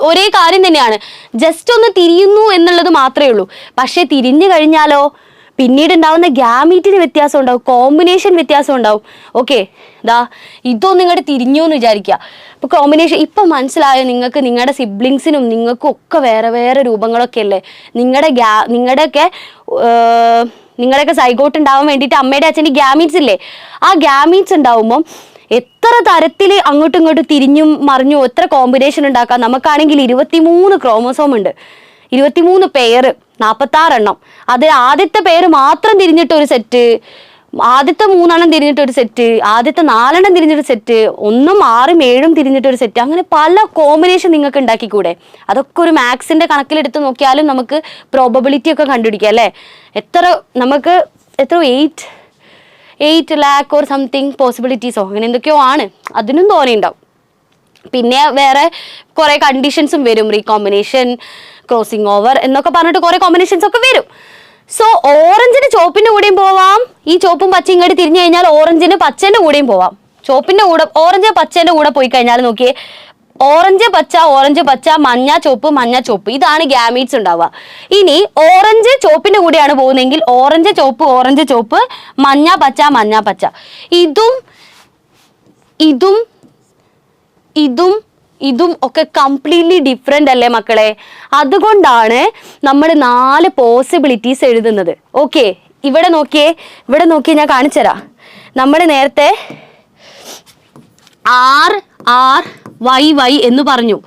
ഒരേ കാര്യം തന്നെയാണ്, ജസ്റ്റ് ഒന്ന് തിരിയുന്നു എന്നുള്ളത് മാത്രമേ ഉള്ളൂ. പക്ഷെ തിരിഞ്ഞു കഴിഞ്ഞാലോ പിന്നീട് ഉണ്ടാവുന്ന ഗ്യാമീറ്റിന് വ്യത്യാസം ഉണ്ടാവും, കോമ്പിനേഷൻ വ്യത്യാസം ഉണ്ടാവും. ഓക്കെ, ഇതൊന്നും ഇങ്ങോട്ട് തിരിഞ്ഞു എന്ന് വിചാരിക്കുക. അപ്പോൾ കോമ്പിനേഷൻ ഇപ്പം മനസ്സിലായോ നിങ്ങൾക്ക്? നിങ്ങളുടെ സിബ്ലിങ്സിനും നിങ്ങൾക്കും ഒക്കെ വേറെ വേറെ രൂപങ്ങളൊക്കെ അല്ലേ? നിങ്ങളുടെയൊക്കെ സൈഗോട്ട് ഉണ്ടാവാൻ വേണ്ടിയിട്ട് അമ്മയുടെ അച്ഛൻ്റെ ഗ്യാമീറ്റ്സ് ഇല്ലേ? ആ ഗ്യാമീറ്റ്സ് ഉണ്ടാവുമ്പം എത്ര തരത്തിൽ അങ്ങോട്ടും ഇങ്ങോട്ടും തിരിഞ്ഞും മറിഞ്ഞും എത്ര കോമ്പിനേഷൻ ഉണ്ടാക്കാം. നമുക്കാണെങ്കിൽ 23 ക്രോമോസോം ഉണ്ട്, 23 പെയർ, 46 എണ്ണം. അത് ആദ്യത്തെ പെയർ മാത്രം തിരിഞ്ഞിട്ടൊരു സെറ്റ്, ആദ്യത്തെ 3 എണ്ണം തിരിഞ്ഞിട്ടൊരു സെറ്റ്, ആദ്യത്തെ 4 എണ്ണം തിരിഞ്ഞിട്ടൊരു സെറ്റ്, 1ഉം 6ഉം 7ഉം തിരിഞ്ഞിട്ടൊരു സെറ്റ്. അങ്ങനെ പല കോമ്പിനേഷൻ നിങ്ങൾക്ക് ഉണ്ടാക്കിക്കൂടെ? അതൊക്കെ ഒരു മാത്സിന്റെ കണക്കിലെടുത്ത് നോക്കിയാലും നമുക്ക് പ്രോബബിലിറ്റി ഒക്കെ കണ്ടുപിടിക്കാം അല്ലേ? നമുക്ക് 8 lakh or സംതിങ് പോസിബിലിറ്റീസോ അങ്ങനെ എന്തൊക്കെയോ ആണ്. അതിനും തോനെയുണ്ടാവും. പിന്നെ വേറെ കുറെ കണ്ടീഷൻസും വരും, റീകോമ്പിനേഷൻ, ക്രോസിംഗ് ഓവർ എന്നൊക്കെ പറഞ്ഞിട്ട് കുറെ കോമ്പിനേഷൻസ് ഒക്കെ വരും. സോ ഓറഞ്ചിന് ചുവപ്പിന്റെ കൂടെയും പോവാം, ഈ ചുവപ്പും പച്ചയും ഇങ്ങോട്ട് തിരിഞ്ഞു കഴിഞ്ഞാൽ ഓറഞ്ചിന് പച്ചേന്റെ കൂടെയും പോവാം. ഓറഞ്ച് പച്ചേന്റെ കൂടെ പോയി കഴിഞ്ഞാൽ നോക്കിയേ, ഓറഞ്ച് പച്ച, മഞ്ഞ ചുവപ്പ്, ഇതാണ് ഗ്യാമീറ്റ്സ് ഉണ്ടാവുക. ഇനി ഓറഞ്ച് ചുവപ്പിന്റെ കൂടെയാണ് പോകുന്നതെങ്കിൽ ഓറഞ്ച് ചുവപ്പ്, മഞ്ഞ പച്ച. ഇതും ഒക്കെ കംപ്ലീറ്റ്ലി ഡിഫറെൻ്റ് അല്ലേ മക്കളെ? അതുകൊണ്ടാണ് നമ്മൾ 4 പോസിബിലിറ്റീസ് എഴുതുന്നത്. ഓക്കെ, ഇവിടെ നോക്കിയേ ഞാൻ കാണിച്ചു തരാം. നമ്മൾ നേരത്തെ R YY എന്ന് പറഞ്ഞു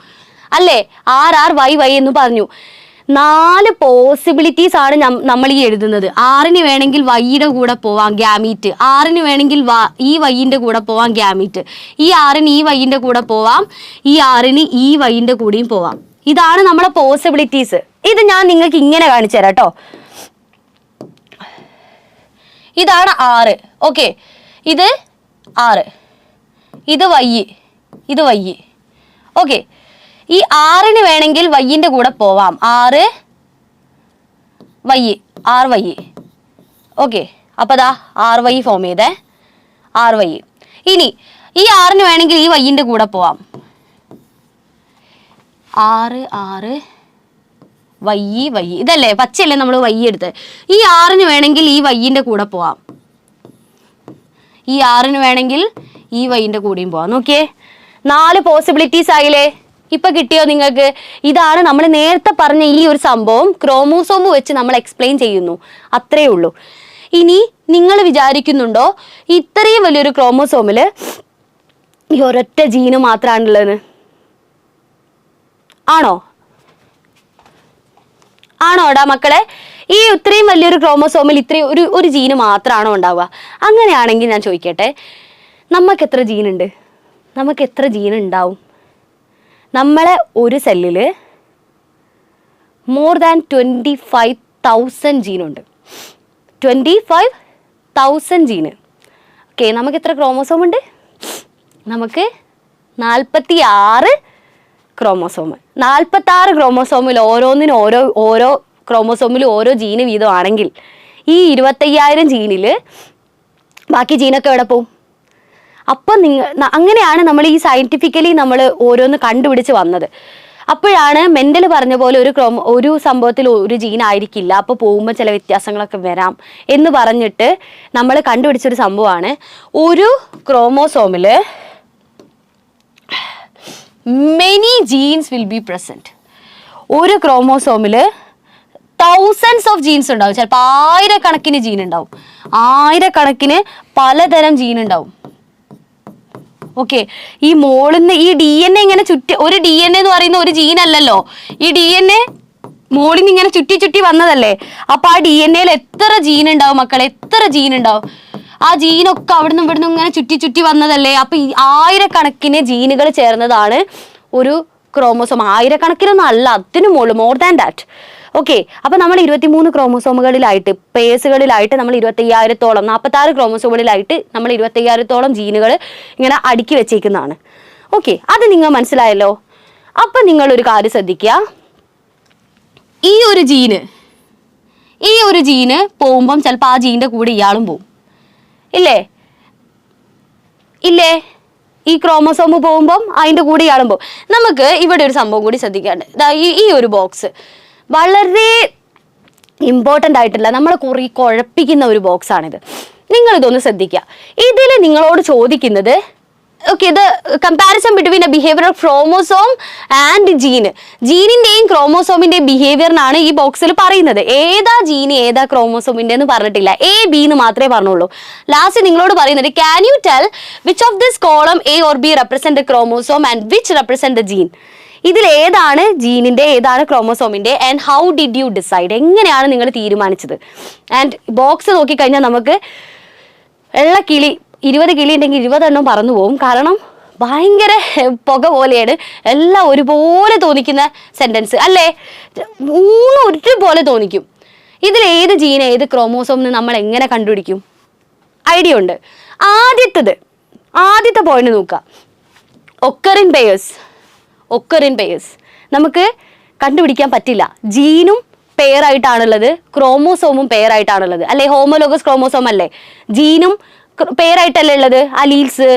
അല്ലേ, RRYY എന്ന് പറഞ്ഞു. 4 പോസിബിലിറ്റീസ് ആണ് നമ്മൾ ഈ എഴുതുന്നത്. Rന് വേണമെങ്കിൽ Yയുടെ കൂടെ പോവാം ഗ്യാമീറ്റ്, Rന് വേണമെങ്കിൽ ഈ Yന്റെ കൂടെ പോവാം ഗ്യാമീറ്റ്, ഈ Rന് ഈ Yന്റെ കൂടെ പോവാം, ഈ Rന് ഈ Yന്റെ കൂടെയും പോവാം. ഇതാണ് നമ്മളെ പോസിബിലിറ്റീസ്. ഇത് ഞാൻ നിങ്ങൾക്ക് ഇങ്ങനെ കാണിച്ചു തരാം കേട്ടോ. ഇതാണ് 6. ഓക്കെ, ഇത് 6, ഇത് Y, ഇത് Y. ഓക്കെ, ഈ Rന് വേണമെങ്കിൽ Yന്റെ കൂടെ പോവാം, RY. ഓക്കെ, അപ്പോൾ ദാ RY ഫോം ചെയ്തേ, RY. ഇനി ഈ Rന് വേണമെങ്കിൽ ഈ Yന്റെ കൂടെ പോവാം, Y. ഇതല്ലേ പച്ചയല്ലേ നമ്മൾ Y എടുത്ത്. ഈ Rന് വേണമെങ്കിൽ ഈ Yന്റെ കൂടെ പോവാം, ഈ Rന് വേണമെങ്കിൽ ഈ Yന്റെ കൂടെയും പോവാം. നോക്കിയേ, 4 പോസിബിലിറ്റീസ് ആയില്ലേ? ഇപ്പൊ കിട്ടിയോ നിങ്ങൾക്ക്? ഇതാണ് നമ്മൾ നേരത്തെ പറഞ്ഞ ഈ ഒരു സംഭവം ക്രോമോസോം വെച്ച് നമ്മൾ എക്സ്പ്ലെയിൻ ചെയ്യുന്നു, അത്രേ ഉള്ളൂ. ഇനി നിങ്ങൾ വിചാരിക്കുന്നുണ്ടോ ഇത്രയും വലിയൊരു ക്രോമോസോമില് ഈ ഒരൊറ്റ ജീന് മാത്രമാണുള്ളത്? ആണോടാ മക്കളെ? ഈ ഇത്രയും വലിയൊരു ക്രോമോസോമിൽ ഇത്രയും ഒരു ജീന് മാത്രമാണോ ഉണ്ടാവുക? അങ്ങനെയാണെങ്കിൽ ഞാൻ ചോദിക്കട്ടെ, നമുക്ക് എത്ര ജീനുണ്ട്? നമുക്ക് എത്ര ജീൻ ഉണ്ടാവും? നമ്മളെ ഒരു സെല്ലില് മോർ ദാൻ 25,000 ജീനുണ്ട്. 25,000 ജീന്. ഓക്കെ, നമുക്ക് എത്ര ക്രോമോസോം ഉണ്ട്? നമുക്ക് 46 ക്രോമോസോം. 46 ക്രോമോസോമിൽ ഓരോന്നിനും ഓരോ ക്രോമോസോമിലും ഓരോ ജീന് വീതമാണെങ്കിൽ ഈ 25,000 ജീനിൽ ബാക്കി ജീനൊക്കെ എവിടെ പോവും? അപ്പം അങ്ങനെയാണ് നമ്മൾ ഈ സയൻറ്റിഫിക്കലി നമ്മൾ ഓരോന്ന് കണ്ടുപിടിച്ച് വന്നത്. അപ്പോഴാണ് മെൻ്റൽ പറഞ്ഞ പോലെ ഒരു സംഭവത്തിൽ ഒരു ജീൻ ആയിരിക്കില്ല, അപ്പോൾ പോകുമ്പോൾ ചില വ്യത്യാസങ്ങളൊക്കെ വരാം എന്ന് പറഞ്ഞിട്ട് നമ്മൾ കണ്ടുപിടിച്ചൊരു സംഭവമാണ് ഒരു ക്രോമോസോമിൽ many genes will be present. ഒരു ക്രോമോസോമിൽ തൗസൻഡ്സ് ഓഫ് ജീൻസ് ഉണ്ടാവും, ചിലപ്പോൾ 1000കണക്കിന് ജീൻ ഉണ്ടാവും, 1000കണക്കിന് പലതരം ജീൻ ഉണ്ടാവും. ഓക്കെ, ഈ മോളിന്ന് ഈ DNA ഇങ്ങനെ ഒരു DNA എന്ന് പറയുന്ന ഒരു ജീൻ അല്ലല്ലോ, ഈ DNA മോളിൽ നിന്ന് ഇങ്ങനെ ചുറ്റി വന്നതല്ലേ. അപ്പൊ ആ DNA എത്ര ജീൻ ഉണ്ടാവും മക്കളെ? എത്ര ജീൻ ഉണ്ടാവും? ആ ജീനൊക്കെ അവിടുന്ന് ഇവിടുന്ന് ഇങ്ങനെ ചുറ്റി വന്നതല്ലേ. അപ്പൊ ഈ 1000കണക്കിന് ജീനുകൾ ചേർന്നതാണ് ഒരു ക്രോമോസോം. 1000കണക്കിനൊന്നും അല്ല, അതിന് മുകളിൽ, മോർ ദാൻ ദാറ്റ്. ഓക്കെ, അപ്പൊ നമ്മൾ 23 ക്രോമോസോമുകളിലായിട്ട് പേസുകളിലായിട്ട് നമ്മൾ 25,000-ഓളം 46 ക്രോമോസോമുകളിലായിട്ട് നമ്മൾ 25,000-ഓളം ജീനുകൾ ഇങ്ങനെ അടുക്കി വെച്ചേക്കുന്നതാണ്. ഓക്കെ, അത് നിങ്ങൾ മനസ്സിലായല്ലോ. അപ്പൊ നിങ്ങളൊരു കാര്യം ശ്രദ്ധിക്കുക, ഈ ഒരു ജീന് പോകുമ്പം ചിലപ്പോൾ ആ ജീൻ്റെ കൂടെ ഇയാളും പോവും, ഇല്ലേ? ഈ ക്രോമോസോം പോകുമ്പം അതിൻ്റെ കൂടെ ഇയാളും പോകും. നമുക്ക് ഇവിടെ ഒരു സംഭവം കൂടി ശ്രദ്ധിക്കാണ്ട്, ഈ ഒരു ബോക്സ് വളരെ ഇമ്പോർട്ടൻ്റ് ആയിട്ടുള്ള നമ്മളെ കുഴപ്പിക്കുന്ന ഒരു ബോക്സാണിത്. നിങ്ങളിതൊന്ന് ശ്രദ്ധിക്കുക. ഇതിൽ നിങ്ങളോട് ചോദിക്കുന്നത്, ഓക്കെ, ഇത് comparison between a behaviour of chromosome and ജീനിന്റെയും ക്രോമോസോമിന്റെയും ബിഹേവിയറിനാണ് ഈ ബോക്സിൽ പറയുന്നത്. ഏതാ ജീന് ഏതാ ക്രോമോസോമിന്റെ എന്ന് പറഞ്ഞിട്ടില്ല, A-B എന്ന് മാത്രമേ പറഞ്ഞുള്ളൂ. ലാസ്റ്റ് നിങ്ങളോട് പറയുന്നത്, can you tell which of this column A or B represent chromosome and which represent the gene? ഇതിൽ ഏതാണ് ജീനിന്റെ ഏതാണ് ക്രോമോസോമിന്റെ and how did you decide? എങ്ങനെയാണ് നിങ്ങൾ തീരുമാനിച്ചത്? ആൻഡ് ബോക്സ് നോക്കിക്കഴിഞ്ഞാൽ നമുക്ക് കിളി 20 കിളി ഉണ്ടെങ്കിൽ 20 എണ്ണം പറന്നു പോകും. കാരണം ഭയങ്കര പുക പോലെയാണ്, എല്ലാം ഒരുപോലെ തോന്നിക്കുന്ന സെന്റൻസ് അല്ലേ? ഒരുപോലെ തോന്നിക്കും. ഇതിൽ ഏത് ജീൻ ഏത് ക്രോമോസോം എന്ന് നമ്മൾ എങ്ങനെ കണ്ടുപിടിക്കും? ഐഡിയ ഉണ്ട്. ആദ്യത്തെ പോയിന്റ് നോക്കുക, ഒക്കർ ഇൻ പെയേഴ്സ്. നമുക്ക് കണ്ടുപിടിക്കാൻ പറ്റില്ല. ജീനും പെയറായിട്ടാണുള്ളത്, ക്രോമോസോമും പെയറായിട്ടാണുള്ളത് അല്ലേ? ഹോമോലോഗസ് ക്രോമോസോം അല്ലേ? ജീനും പെയറായിട്ടല്ലേ ഉള്ളത്, അലീൽസ്.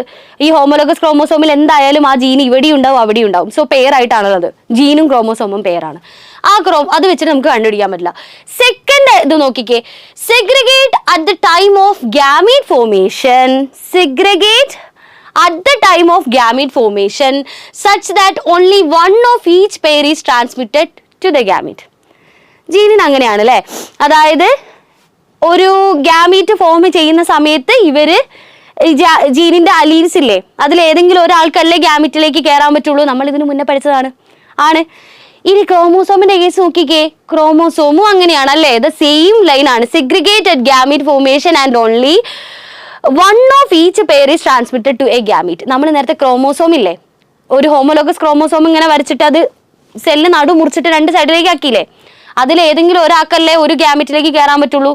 ഈ ഹോമോലോഗസ് ക്രോമോസോമിൽ എന്തായാലും ആ ജീൻ ഇവിടെയും ഉണ്ടാവും അവിടെയും ഉണ്ടാവും. സോ പെയറായിട്ടാണുള്ളത്, ജീനും ക്രോമോസോമും പെയറാണ്. അത് വെച്ചിട്ട് നമുക്ക് കണ്ടുപിടിക്കാൻ പറ്റില്ല. സെക്കൻഡ് ഇത് നോക്കിക്കേ, segregate at the time of gamete formation such that only one of each pair is transmitted to the gamete. ജീനിന് അങ്ങനെയാണ് അല്ലേ? അതായത് ഒരു ഗാമീറ്റ് ഫോം ചെയ്യുന്ന സമയത്ത് ഇവര് ജീനിന്റെ അലീൽസ് ഇല്ലേ, അതിൽ ഏതെങ്കിലും ഒരാൾക്കല്ലേ ഗ്യാമിറ്റിലേക്ക് കയറാൻ പറ്റുള്ളൂ. നമ്മൾ ഇതിന് മുന്നേ പഠിച്ചതാണ് ആണ്. ഇനി ക്രോമോസോമിന്റെ കേസ് നോക്കിക്കേ, ക്രോമോസോമും അങ്ങനെയാണ് അല്ലേ, ദ സെയിം ലൈൻ ആണ്. Segregated gamete formation and only one of each pair is transmitted to a gamete. നമ്മൾ നേരത്തെ ക്രോമോസോം ഇല്ലേ, ഒരു ഹോമോലോഗസ് ക്രോമോസോം ഇങ്ങനെ വരച്ചിട്ട് അത് സെല്ല് നടു മുറിച്ചിട്ട് 2 സൈഡിലേക്ക് ആക്കിയില്ലേ, അതിൽ ഏതെങ്കിലും ഒരാൾക്കല്ലേ ഒരു ഗ്യാമിറ്റിലേക്ക് കയറാൻ പറ്റുള്ളൂ.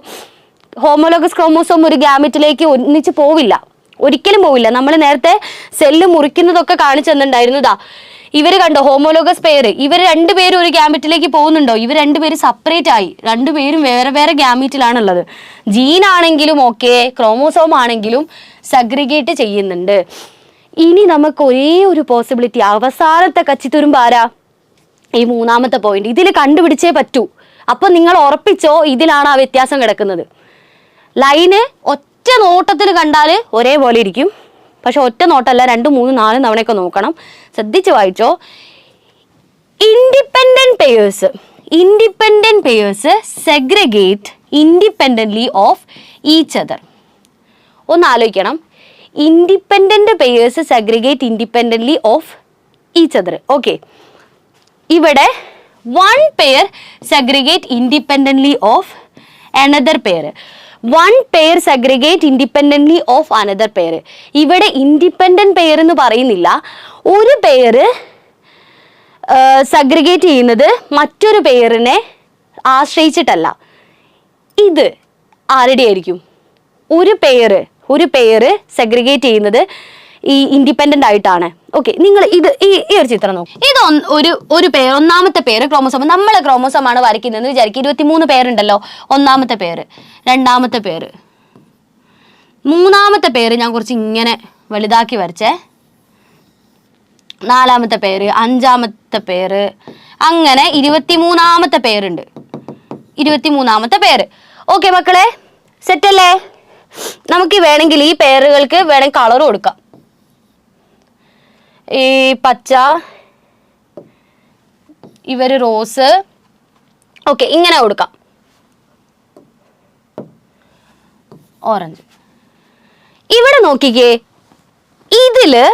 ഹോമോലോഗസ് ക്രോമോസോം ഒരു ഗ്യാമിറ്റിലേക്ക് ഒന്നിച്ച് പോവില്ല, ഒരിക്കലും പോവില്ല. നമ്മൾ നേരത്തെ സെല്ല് മുറിക്കുന്നതൊക്കെ കാണിച്ചു തന്നിട്ടുണ്ടായിരുന്നു. ഇവര് കണ്ടോ ഹോമോലോഗസ് പെയർ, ഇവർ 2 പേരും ഒരു ഗ്യാമിറ്റിലേക്ക് പോകുന്നുണ്ടോ? ഇവർ 2 പേരും സെപ്പറേറ്റ് ആയി, 2 പേരും വേറെ വേറെ ഗ്യാമിറ്റിലാണുള്ളത്. ജീൻ ആണെങ്കിലും ഓക്കെ, ക്രോമോസോം ആണെങ്കിലും സഗ്രിഗേറ്റ് ചെയ്യുന്നുണ്ട്. ഇനി നമുക്ക് ഒരേ ഒരു പോസിബിലിറ്റി, അവസാനത്തെ കച്ചിത്തുരുമ്പ് ആരാ? ഈ 3ാമത്തെ പോയിന്റ്. ഇതിൽ കണ്ടുപിടിച്ചേ പറ്റൂ. അപ്പൊ നിങ്ങൾ ഉറപ്പിച്ചോ ഇതിലാണ് ആ വ്യത്യാസം കിടക്കുന്നത്. ലൈന് ഒറ്റ നോട്ടത്തിൽ കണ്ടാൽ ഒരേപോലെ ഇരിക്കും, പക്ഷെ ഒറ്റ നോട്ടല്ല, 2, 3, 4 തവണയൊക്കെ നോക്കണം. ശ്രദ്ധിച്ച് വായിച്ചോ. Independent pairs segregate independently of each other. ഒന്ന് ആലോചിക്കണം, independent pairs segregate independently of each other. Okay, ഇവിടെ 1 pair segregate independently of another pair. 1 pair segregate independently of another pair. ഇവിടെ ഇൻഡിപെൻഡന്റ് പെയർ എന്ന് പറയുന്നില്ല. ഒരു പെയർ സെഗ്രിഗേറ്റ് ചെയ്യുന്നത് മറ്റൊരു പെയറിനെ ആശ്രയിച്ചിട്ടല്ല. ഇത് ആരുടെ ആയിരിക്കും? ഒരു പെയർ സെഗ്രിഗേറ്റ് ചെയ്യുന്നത് ഈ ഇൻഡിപെൻഡന്റ് ആയിട്ടാണ്. ഓക്കെ, നിങ്ങൾ ഈ ഒരു ചിത്രം നോക്കും. ഇത് ഒരു പെയർ, 1ാമത്തെ പെയർ ക്രോമോസോം. നമ്മൾ ക്രോമോസോം ആണ് വരയ്ക്കുന്നതെന്ന് വിചാരിക്കും. 23 പേരുണ്ടല്ലോ. 1ാമത്തെ പെയർ, 2ാമത്തെ പെയർ, 3ാമത്തെ പെയർ ഞാൻ കുറച്ച് ഇങ്ങനെ വലുതാക്കി വരച്ചേ, 4ാമത്തെ പെയർ, 5ാമത്തെ പെയർ, അങ്ങനെ 23ാമത്തെ പേരുണ്ട്. 23ാമത്തെ പെയർ. ഓക്കെ മക്കളെ, സെറ്റല്ലേ? നമുക്ക് വേണമെങ്കിൽ ഈ പെയറുകൾക്ക് വേണമെങ്കിൽ കളർ കൊടുക്കാം. ഈ പച്ച, ഇവര് റോസ്. ഓക്കെ, ഇങ്ങനെ കൊടുക്കാം. ഓറഞ്ച്. ഇവിടെ നോക്കിക്കേ, ഇതില്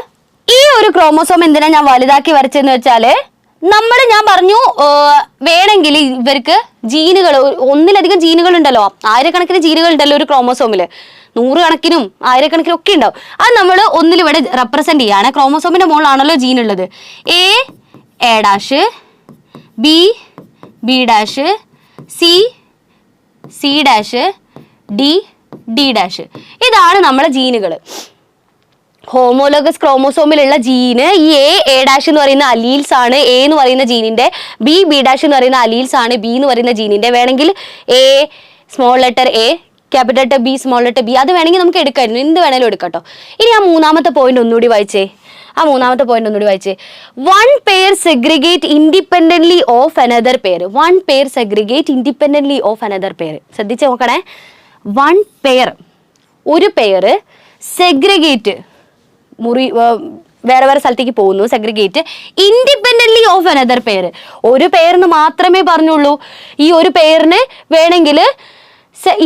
ഈ ഒരു ക്രോമോസോം എന്തിനാ ഞാൻ വലുതാക്കി വരച്ചെന്ന് വെച്ചാല്, ഞാൻ പറഞ്ഞു വേണമെങ്കിൽ ഇവർക്ക് ജീനുകൾ, ഒന്നിലധികം ജീനുകൾ ഉണ്ടല്ലോ, 1000കണക്കിന് ജീനുകൾ ഉണ്ടല്ലോ ഒരു ക്രോമോസോമില്, 100 കണക്കിനും 1000കണക്കിനും ഒക്കെ ഉണ്ടാവും. അത് നമ്മൾ ഒന്നിലിവിടെ റെപ്രസെന്റ് ചെയ്യാണ്. ക്രോമോസോമിന്റെ മുകളിലാണല്ലോ ജീൻ ഉള്ളത്. A dash, B dash, C dash, D dash. ഇതാണ് നമ്മളെ ജീനുകൾ. ഹോമോലോഗസ് ക്രോമോസോമിലുള്ള ജീന് ഈ എ ഡാഷ് എന്ന് പറയുന്ന അലീൽസ് ആണ് എ എന്ന് പറയുന്ന ജീനിന്റെ, ബി ഡാഷ് എന്ന് പറയുന്ന അലീൽസ് ആണ് ബി എന്ന് പറയുന്ന ജീനിന്റെ. വേണമെങ്കിൽ A small letter A, capital letter B, small letter B, അത് വേണമെങ്കിൽ നമുക്ക് എടുക്കായിരുന്നു. എന്ത് വേണേലും എടുക്കട്ടോ. ഇനി ആ 3ാമത്തെ പോയിന്റ് ഒന്നുകൂടി വായിച്ചേ. 1 pair segregate independently of another pair. 1 pair segregate independently of another pair. ശ്രദ്ധിച്ച് നോക്കണേ. 1 പെയർ, ഒരു പെയർ സെഗ്രിഗേറ്റ്, വേറെ വേറെ സ്ഥലത്തേക്ക് പോകുന്നു, segregate independently of another pair. ഒരു പെയറിന് മാത്രമേ പറഞ്ഞുള്ളൂ. ഈ ഒരു പെയറിന് വേണമെങ്കിൽ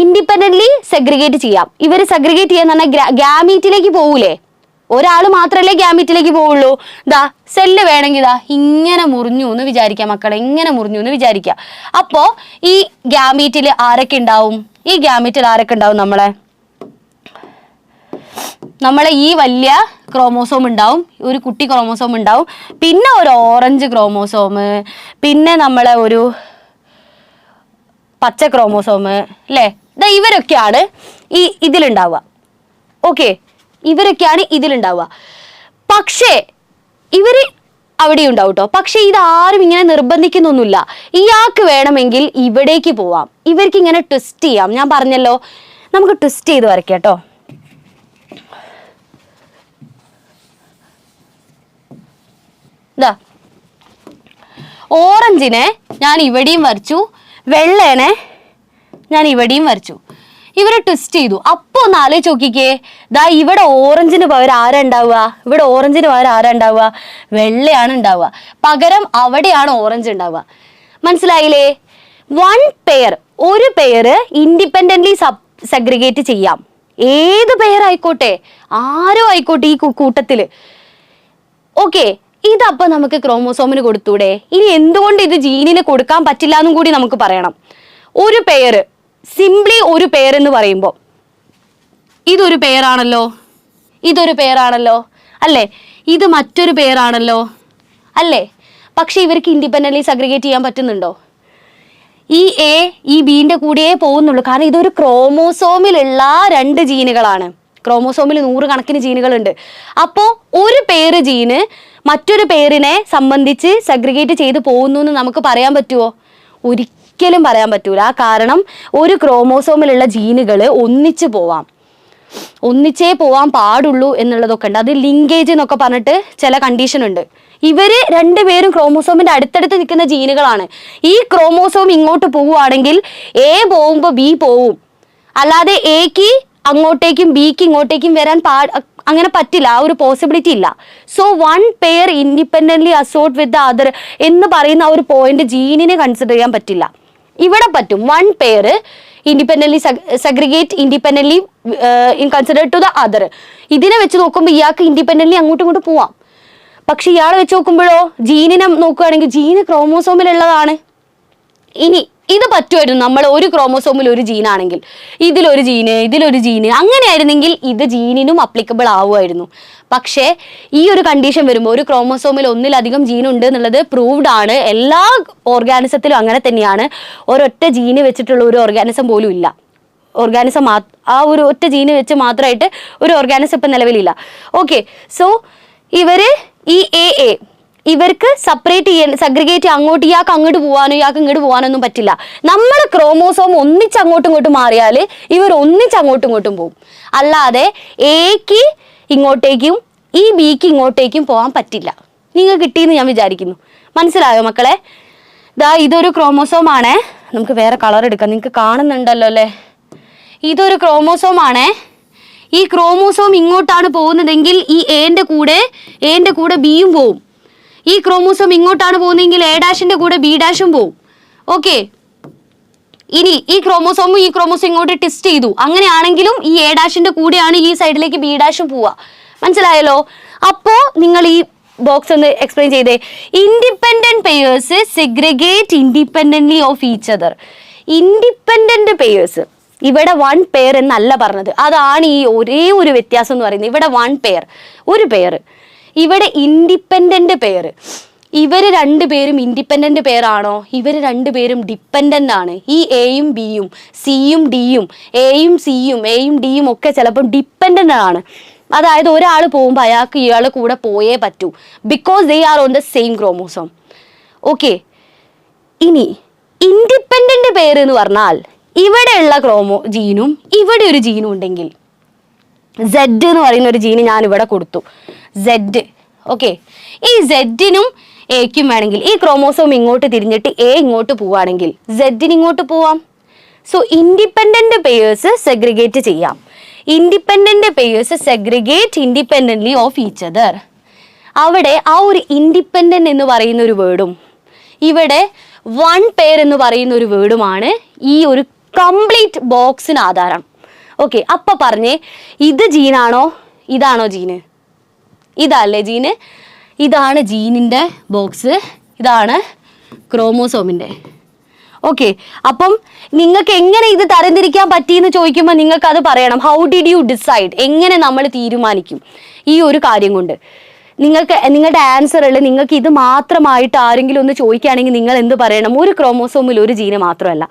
ഇൻഡിപെൻഡന്റ്ലി സെഗ്രിഗേറ്റ് ചെയ്യാം. ഇവർ സെഗ്രിഗേറ്റ് ചെയ്യാന്ന് പറഞ്ഞാൽ ഗ്യാമീറ്റിലേക്ക് പോകൂലേ, ഒരാൾ മാത്രമല്ലേ ഗ്യാമീറ്റിലേക്ക് പോവുള്ളൂ. സെല്ല് വേണമെങ്കിൽ ഇങ്ങനെ മുറിഞ്ഞു എന്ന് വിചാരിക്കാം മക്കളെ, ഇങ്ങനെ മുറിഞ്ഞു എന്ന് വിചാരിക്കാം. അപ്പോ ഈ ഗ്യാമീറ്റിൽ ആരൊക്കെ ഉണ്ടാവും? ഈ ഗ്യാമീറ്റിൽ ആരൊക്കെ ഉണ്ടാവും? നമ്മളെ ഈ വലിയ ക്രോമോസോം ഉണ്ടാവും, ഒരു കുട്ടി ക്രോമോസോം ഉണ്ടാവും, പിന്നെ ഒരു ഓറഞ്ച് ക്രോമോസോം, പിന്നെ നമ്മളെ ഒരു പച്ച ക്രോമോസോം അല്ലേ. ഇവരൊക്കെയാണ് ഇതിലുണ്ടാവുക. ഓക്കെ, ഇവരൊക്കെയാണ് ഇതിലുണ്ടാവുക. പക്ഷേ ഇവര് അവിടെ ഉണ്ടാവും കേട്ടോ. പക്ഷെ ഇതാരും ഇങ്ങനെ നിർബന്ധിക്കുന്നൊന്നുമില്ല. ഇയാൾക്ക് വേണമെങ്കിൽ ഇവിടേക്ക് പോവാം, ഇവർക്ക് ഇങ്ങനെ ട്വിസ്റ്റ് ചെയ്യാം. ഞാൻ പറഞ്ഞല്ലോ, നമുക്ക് ട്വിസ്റ്റ് ചെയ്ത് വരയ്ക്കാം കേട്ടോ. ഓറഞ്ചിനെ ഞാൻ ഇവിടെയും വരച്ചു, വെള്ളേനെ ഞാൻ ഇവിടെയും വരച്ചു. ഇവരെ ട്വിസ്റ്റ് ചെയ്തു. അപ്പൊ ഒന്ന് ആലോചിച്ച് നോക്കിക്കേ, ഇവിടെ ഓറഞ്ചിന് പകരം ആരാ ഉണ്ടാവുക? ഇവിടെ ഓറഞ്ചിന് പകരം ആരാ ഉണ്ടാവുക? വെള്ളയാണ് ഉണ്ടാവുക. പകരം അവിടെയാണ് ഓറഞ്ച് ഉണ്ടാവുക. മനസ്സിലായില്ലേ? 1 പെയർ, ഒരു പെയർ ഇൻഡിപെൻഡന്റ്ലി സെഗ്രിഗേറ്റ് ചെയ്യാം. ഏത് പേരായിക്കോട്ടെ, ആരോ ആയിക്കോട്ടെ ഈ കൂട്ടത്തില്. ഓക്കെ, ഇതപ്പൊ നമുക്ക് ക്രോമോസോമിന് കൊടുത്തൂടെ? ഇനി എന്തുകൊണ്ട് ഇത് ജീനിന് കൊടുക്കാൻ പറ്റില്ല എന്നും കൂടി നമുക്ക് പറയണം. ഒരു പേര്, സിംപ്ലി ഒരു പേരെന്ന് പറയുമ്പോൾ ഇതൊരു പേരാണല്ലോ, ഇതൊരു പേരാണല്ലോ അല്ലേ, ഇത് മറ്റൊരു പേരാണല്ലോ അല്ലേ. പക്ഷെ ഇവർക്ക് ഇൻഡിപെൻഡന്റ്ലി സഗ്രിഗേറ്റ് ചെയ്യാൻ പറ്റുന്നുണ്ടോ? ഈ എ ഈ ബീന്റെ കൂടെയേ പോകുന്നുള്ളൂ. കാരണം ഇതൊരു ക്രോമോസോമിലുള്ള 2 ജീനുകളാണ്. ക്രോമോസോമിൽ 100 കണക്കിന് ജീനുകളുണ്ട്. അപ്പോൾ ഒരു പേര് ജീന് മറ്റൊരു പേരിനെ സംബന്ധിച്ച് സഗ്രിഗേറ്റ് ചെയ്ത് പോകുന്നു എന്ന് നമുക്ക് പറയാൻ പറ്റുമോ? ഒരിക്കലും പറയാൻ പറ്റൂല. കാരണം ഒരു ക്രോമോസോമിലുള്ള ജീനുകൾ ഒന്നിച്ചേ പോവാൻ പാടുള്ളൂ എന്നുള്ളതൊക്കെ ഉണ്ട്. അത് ലിങ്കേജ് എന്നൊക്കെ പറഞ്ഞിട്ട് ചില കണ്ടീഷൻ ഉണ്ട്. ഇവര് 2 പേരും ക്രോമോസോമിന്റെ അടുത്തടുത്ത് നിൽക്കുന്ന ജീനുകളാണ്. ഈ ക്രോമോസോം ഇങ്ങോട്ട് പോവുകയാണെങ്കിൽ എ പോകുമ്പോൾ ബി പോവും. അല്ലാതെ എക്ക് അങ്ങോട്ടേക്കും ബിക്ക് ഇങ്ങോട്ടേക്കും വരാൻ അങ്ങനെ പറ്റില്ല. ആ ഒരു പോസിബിലിറ്റി ഇല്ല. So 1 pair independently assault with the other എന്ന് പറയുന്ന ആ ഒരു പോയിന്റ് ജീനിനെ കൺസിഡർ ചെയ്യാൻ പറ്റില്ല. ഇവിടെ പറ്റും. 1 pair independently segregate independently consider to the other. ഇതിനെ വെച്ച് നോക്കുമ്പോൾ ഇയാൾക്ക് ഇൻഡിപെൻഡന്റ്ലി അങ്ങോട്ടും ഇങ്ങോട്ട് പോവാം. പക്ഷെ ഇയാളെ വെച്ച് നോക്കുമ്പോഴോ, ജീനിനെ നോക്കുകയാണെങ്കിൽ ജീന് ക്രോമോസോമിലുള്ളതാണ്. ഇനി ഇത് പറ്റുമായിരുന്നു നമ്മൾ ഒരു ക്രോമോസോമിൽ ഒരു ജീനാണെങ്കിൽ, ഇതിലൊരു ജീന് അങ്ങനെയായിരുന്നെങ്കിൽ ഇത് ജീനിനും അപ്ലിക്കബിൾ ആവുമായിരുന്നു. പക്ഷേ ഈ ഒരു കണ്ടീഷൻ വരുമ്പോൾ ഒരു ക്രോമോസോമിൽ ഒന്നിലധികം ജീൻ ഉണ്ട് എന്നുള്ളത് പ്രൂവ്ഡ് ആണ്. എല്ലാ ഓർഗാനിസത്തിലും അങ്ങനെ തന്നെയാണ്. ഒരൊറ്റ ജീന് വെച്ചിട്ടുള്ള ഒരു ഓർഗാനിസം പോലും ഇല്ല. ഓർഗാനിസം ആ ഒരു ഒറ്റ ജീന് വെച്ച് മാത്രമായിട്ട് ഒരു ഓർഗാനിസം ഇപ്പം നിലവിലില്ല. ഓക്കെ, സോ ഇവര് ഈ എ ഇവർക്ക് സെപ്പറേറ്റ് ചെയ്യാൻ സഗ്രിഗേറ്റ് അങ്ങോട്ട് ഇയാൾക്ക് അങ്ങോട്ട് പോകാനോ ഇയാൾക്ക് ഇങ്ങോട്ട് പോകാനൊന്നും പറ്റില്ല. നമ്മൾ ക്രോമോസോം ഒന്നിച്ച് അങ്ങോട്ടും ഇങ്ങോട്ടും മാറിയാൽ ഇവർ ഒന്നിച്ച് അങ്ങോട്ടും ഇങ്ങോട്ടും പോകും. അല്ലാതെ എക്ക് ഇങ്ങോട്ടേക്കും ഈ ബിക്ക് ഇങ്ങോട്ടേക്കും പോകാൻ പറ്റില്ല. നിങ്ങൾ കിട്ടിയെന്ന് ഞാൻ വിചാരിക്കുന്നു. മനസ്സിലായോ മക്കളെ? ഇതൊരു ക്രോമോസോം ആണേ. നമുക്ക് വേറെ കളർ എടുക്കാം. നിങ്ങൾക്ക് കാണുന്നുണ്ടല്ലോ അല്ലേ? ഇതൊരു ക്രോമോസോം ആണേ. ഈ ക്രോമോസോം ഇങ്ങോട്ടാണ് പോകുന്നതെങ്കിൽ ഈ എന്റെ കൂടെ ബിയും പോവും. ഈ ക്രോമോസോം ഇങ്ങോട്ടാണ് പോകുന്നതെങ്കിൽ എ കൂടെ ബി പോവും. ഓക്കെ, ഇനി ഈ ക്രോമോസോം ഇങ്ങോട്ട് ടെസ്റ്റ് ചെയ്തു. അങ്ങനെയാണെങ്കിലും ഈ എ കൂടെയാണ് ഈ സൈഡിലേക്ക് ബി പോവുക. മനസ്സിലായല്ലോ? അപ്പോ നിങ്ങൾ ഈ ബോക്സ് ഒന്ന് എക്സ്പ്ലെയിൻ ചെയ്തേ. Independent pairs segregate independently of each other. Independent pairs ഇവിടെ 1 പെയർ എന്നല്ല പറഞ്ഞത്. അതാണ് ഈ ഒരേ ഒരു വ്യത്യാസം എന്ന് പറയുന്നത്. ഇവിടെ 1 പെയർ, ഒരു പെയർ. ഇവിടെ ഇൻഡിപെൻഡന്റ് പെയർ. ഇവർ 2 പേരും ഇൻഡിപെൻഡന്റ് പെയർ ആണോ? ഇവർ 2 പേരും ഡിപ്പെൻഡന്റ് ആണ്. ഈ എയും ബിയും സിയും ഡിയും എയും സിയും എയും ഡിയും ഒക്കെ ചിലപ്പോൾ ഡിപ്പെൻഡന്റ് ആണ്. അതായത് ഒരാൾ പോകുമ്പോൾ അയാൾക്ക് ഇയാൾ കൂടെ പോയേ പറ്റൂ. Because they are on the same chromosome. Okay, ഇനി ഇൻഡിപെൻഡന്റ് പെയർ എന്ന് പറഞ്ഞാൽ ഇവിടെയുള്ള ജീനും ഇവിടെ ഒരു ജീനും ഉണ്ടെങ്കിൽ, സെഡ് എന്ന് പറയുന്ന ഒരു ജീന് ഞാൻ ഇവിടെ കൊടുത്തു, സെഡ്. ഓക്കെ, ഈ സെഡിനും എക്കും വേണമെങ്കിൽ ഈ ക്രോമോസോം ഇങ്ങോട്ട് തിരിഞ്ഞിട്ട് എ ഇങ്ങോട്ട് പോവുകയാണെങ്കിൽ സെഡിന് ഇങ്ങോട്ട് പോവാം. സോ ഇൻഡിപെൻഡന്റ് പെയേഴ്സ് സെഗ്രിഗേറ്റ് ചെയ്യാം. Independent pairs segregate independently of each other. അവിടെ ആ ഒരു ഇൻഡിപെൻഡന്റ് എന്ന് പറയുന്ന ഒരു വേർഡും ഇവിടെ 1 പെയർ എന്ന് പറയുന്ന ഒരു വേർഡുമാണ് ഈ ഒരു കംപ്ലീറ്റ് ബോക്സിന് ആധാരം. ഓക്കെ, അപ്പൊ പറഞ്ഞേ, ഇത് ജീനാണോ? ഇതാണോ ജീന്? ഇതല്ലേ ജീന്? ഇതാണ് ജീനിന്റെ ബോക്സ്, ഇതാണ് ക്രോമോസോമിന്റെ. ഓക്കെ, അപ്പം നിങ്ങൾക്ക് എങ്ങനെ ഇത് തരംതിരിക്കാൻ പറ്റിയെന്ന് ചോദിക്കുമ്പോൾ നിങ്ങൾക്ക് അത് പറയണം. How did you decide? എങ്ങനെ നമ്മൾ തീരുമാനിക്കും ഈ ഒരു കാര്യം കൊണ്ട്? നിങ്ങളുടെ ആൻസറിൽ നിങ്ങൾക്ക് ഇത് മാത്രമായിട്ട് ആരെങ്കിലും ഒന്ന് ചോദിക്കുകയാണെങ്കിൽ നിങ്ങൾ എന്ത് പറയണം? ഒരു ക്രോമോസോമിൽ ഒരു ജീന് മാത്രമല്ല,